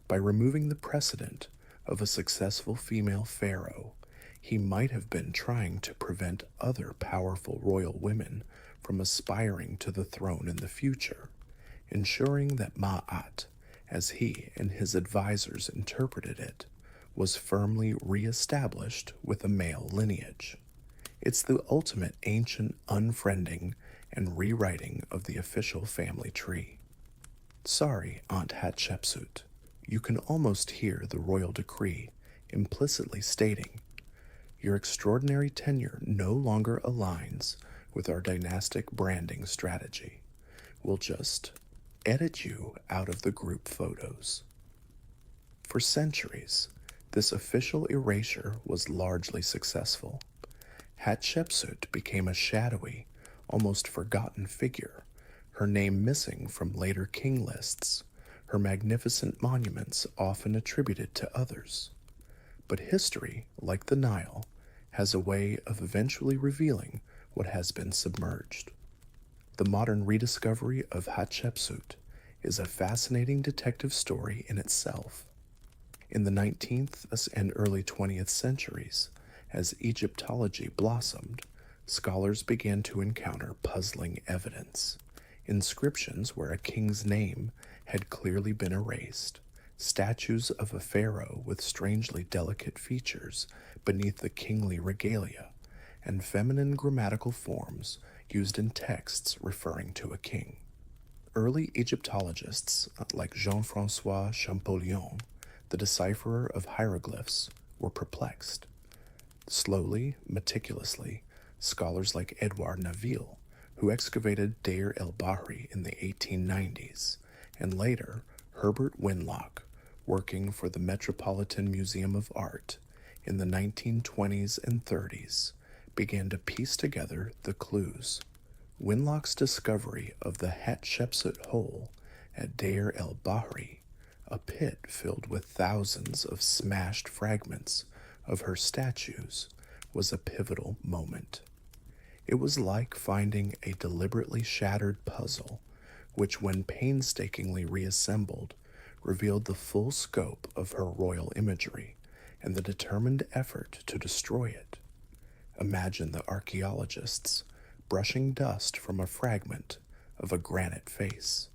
By removing the precedent of a successful female pharaoh, he might have been trying to prevent other powerful royal women from aspiring to the throne in the future, ensuring that Ma'at, as he and his advisors interpreted it, was firmly re-established with a male lineage. It's the ultimate ancient unfriending and rewriting of the official family tree. Sorry, Aunt Hatshepsut, you can almost hear the royal decree implicitly stating, your extraordinary tenure no longer aligns with our dynastic branding strategy. We'll just edit you out of the group photos. For centuries, this official erasure was largely successful. Hatshepsut became a shadowy, almost forgotten figure, her name missing from later king lists, her magnificent monuments often attributed to others. But history, like the Nile, has a way of eventually revealing what has been submerged. The modern rediscovery of Hatshepsut is a fascinating detective story in itself. In the 19th and early 20th centuries, as Egyptology blossomed, scholars began to encounter puzzling evidence. Inscriptions where a king's name had clearly been erased, statues of a pharaoh with strangely delicate features beneath the kingly regalia, and feminine grammatical forms used in texts referring to a king. Early Egyptologists like Jean-François Champollion, the decipherer of hieroglyphs, were perplexed. Slowly, meticulously, scholars like Edouard Naville, who excavated Deir el-Bahri in the 1890s, and later Herbert Winlock, working for the Metropolitan Museum of Art in the 1920s and 30s, began to piece together the clues. Winlock's discovery of the Hatshepsut hole at Deir el-Bahri, a pit filled with thousands of smashed fragments of her statues, was a pivotal moment. It was like finding a deliberately shattered puzzle, which, when painstakingly reassembled, revealed the full scope of her royal imagery and the determined effort to destroy it. Imagine the archaeologists brushing dust from a fragment of a granite face.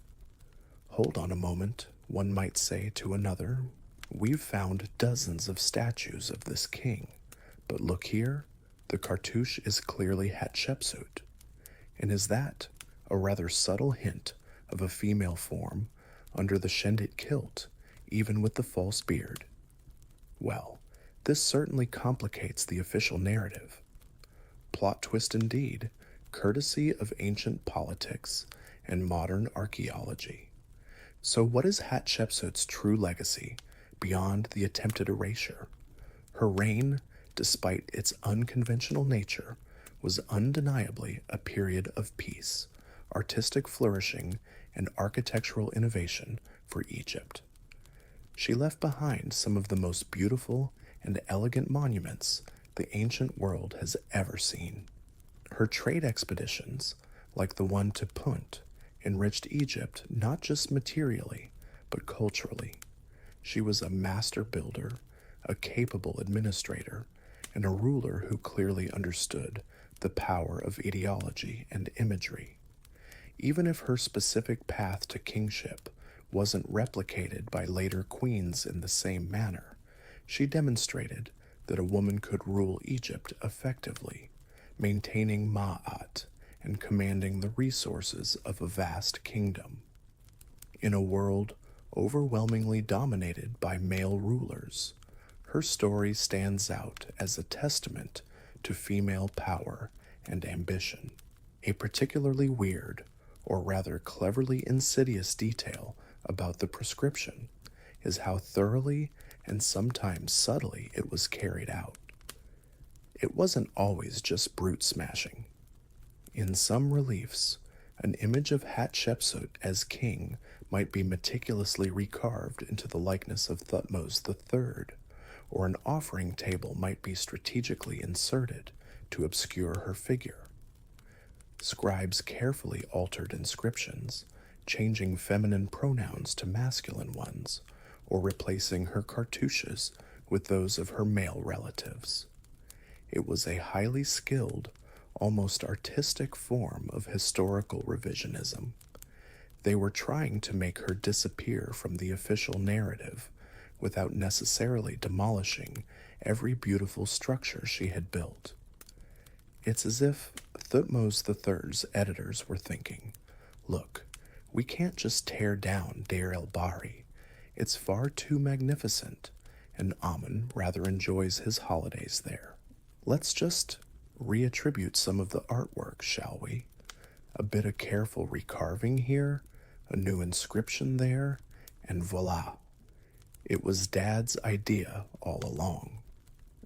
Hold on a moment, one might say to another. We've found dozens of statues of this king, but look here, the cartouche is clearly Hatshepsut. And is that a rather subtle hint of a female form under the Shendit kilt, even with the false beard? Well, this certainly complicates the official narrative. Plot twist indeed, courtesy of ancient politics and modern archaeology. So what is Hatshepsut's true legacy beyond the attempted erasure? Her reign, despite its unconventional nature, was undeniably a period of peace, artistic flourishing, and architectural innovation for Egypt. She left behind some of the most beautiful and elegant monuments the ancient world has ever seen. Her trade expeditions, like the one to Punt, enriched Egypt not just materially, but culturally. She was a master builder, a capable administrator, and a ruler who clearly understood the power of ideology and imagery. Even if her specific path to kingship wasn't replicated by later queens in the same manner, she demonstrated that a woman could rule Egypt effectively, maintaining Ma'at and commanding the resources of a vast kingdom. In a world overwhelmingly dominated by male rulers, her story stands out as a testament to female power and ambition. A particularly weird, or rather cleverly insidious detail about the prescription is how thoroughly and sometimes subtly it was carried out. It wasn't always just brute smashing. In some reliefs, an image of Hatshepsut as king might be meticulously recarved into the likeness of Thutmose III, or an offering table might be strategically inserted to obscure her figure. Scribes carefully altered inscriptions, changing feminine pronouns to masculine ones, or replacing her cartouches with those of her male relatives. It was a highly skilled, almost artistic form of historical revisionism. They were trying to make her disappear from the official narrative without necessarily demolishing every beautiful structure she had built. It's as if Thutmose III's editors were thinking, look, we can't just tear down Deir el-Bahri. It's far too magnificent, and Amun rather enjoys his holidays there. Let's just reattribute some of the artwork, shall we? A bit of careful recarving here, a new inscription there, and voila. It was Dad's idea all along.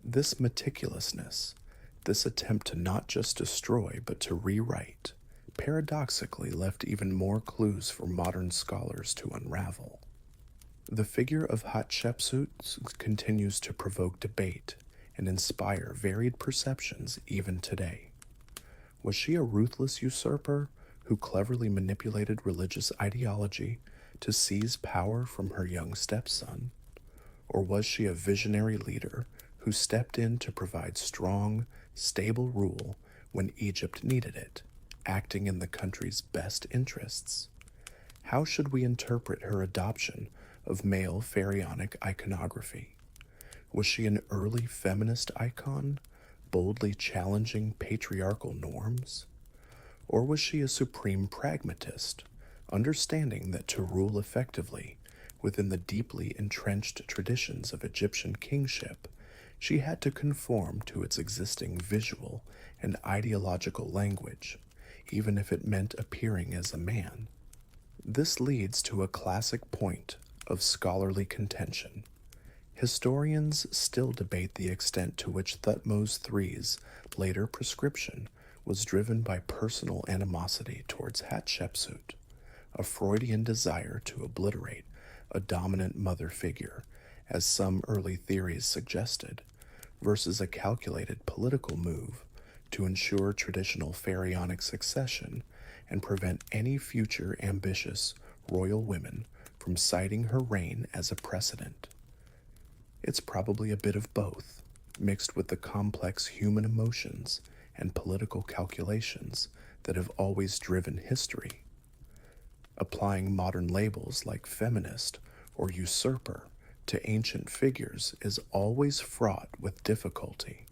This meticulousness, this attempt to not just destroy but to rewrite, paradoxically left even more clues for modern scholars to unravel. The figure of Hatshepsut continues to provoke debate and inspire varied perceptions even today. Was she a ruthless usurper who cleverly manipulated religious ideology to seize power from her young stepson? Or was she a visionary leader who stepped in to provide strong, stable rule when Egypt needed it, acting in the country's best interests? How should we interpret her adoption of male pharaonic iconography? Was she an early feminist icon, boldly challenging patriarchal norms? Or was she a supreme pragmatist, understanding that to rule effectively within the deeply entrenched traditions of Egyptian kingship, She had to conform to its existing visual and ideological language, even if it meant appearing as a man. This leads to a classic point of scholarly contention. Historians still debate the extent to which Thutmose III's later prescription was driven by personal animosity towards Hatshepsut, a Freudian desire to obliterate a dominant mother figure, as some early theories suggested, versus a calculated political move to ensure traditional pharaonic succession and prevent any future ambitious royal women from citing her reign as a precedent. It's probably a bit of both, mixed with the complex human emotions and political calculations that have always driven history. Applying modern labels like feminist or usurper to ancient figures is always fraught with difficulty.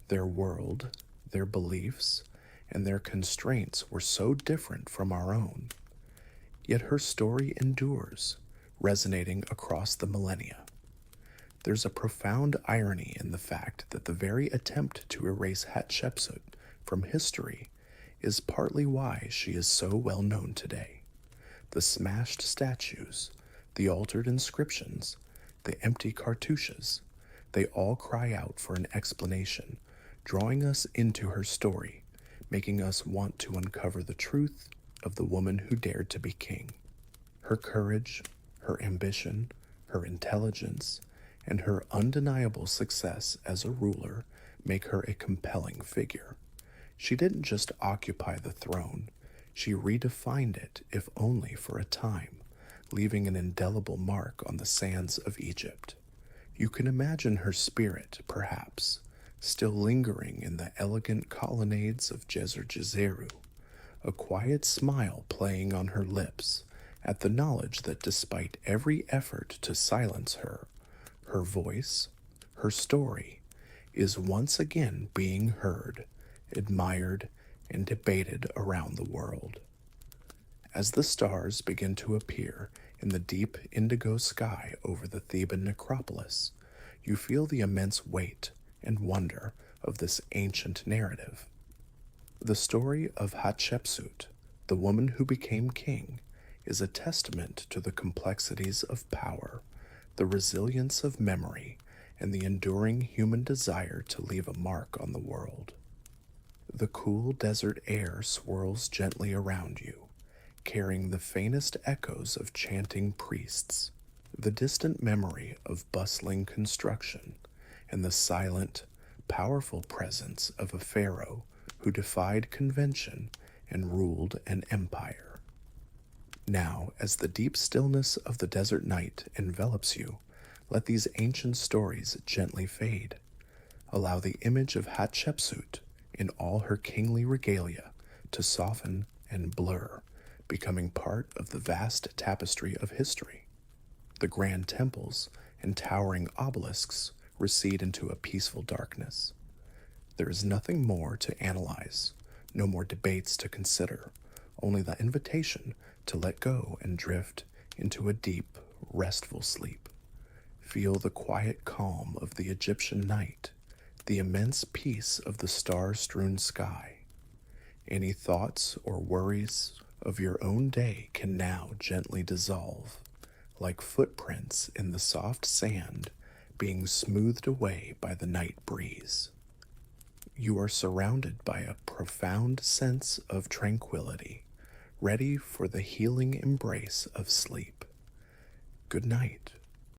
Their world, their beliefs, and their constraints were so different from our own. Yet her story endures, resonating across the millennia. There's a profound irony in the fact that the very attempt to erase Hatshepsut from history is partly why she is so well known today. The smashed statues, the altered inscriptions, the empty cartouches, they all cry out for an explanation, drawing us into her story, making us want to uncover the truth of the woman who dared to be king. Her courage, her ambition, her intelligence, and her undeniable success as a ruler make her a compelling figure. She didn't just occupy the throne, she redefined it, if only for a time, leaving an indelible mark on the sands of Egypt. You can imagine her spirit, perhaps, still lingering in the elegant colonnades of Djeser, a quiet smile playing on her lips at the knowledge that despite every effort to silence her, her voice, her story, is once again being heard, admired, and debated around the world. As the stars begin to appear in the deep indigo sky over the Theban necropolis, you feel the immense weight and wonder of this ancient narrative. The story of Hatshepsut, the woman who became king, is a testament to the complexities of power, the resilience of memory, and the enduring human desire to leave a mark on the world. The cool desert air swirls gently around you, carrying the faintest echoes of chanting priests, the distant memory of bustling construction, and the silent, powerful presence of a pharaoh who defied convention and ruled an empire. Now, as the deep stillness of the desert night envelops you, let these ancient stories gently fade. Allow the image of Hatshepsut in all her kingly regalia to soften and blur, becoming part of the vast tapestry of history. The grand temples and towering obelisks recede into a peaceful darkness. There is nothing more to analyze, no more debates to consider, only the invitation to let go and drift into a deep, restful sleep. Feel the quiet calm of the Egyptian night, the immense peace of the star-strewn sky. Any thoughts or worries of your own day can now gently dissolve, like footprints in the soft sand being smoothed away by the night breeze. You are surrounded by a profound sense of tranquility, ready for the healing embrace of sleep. Good night.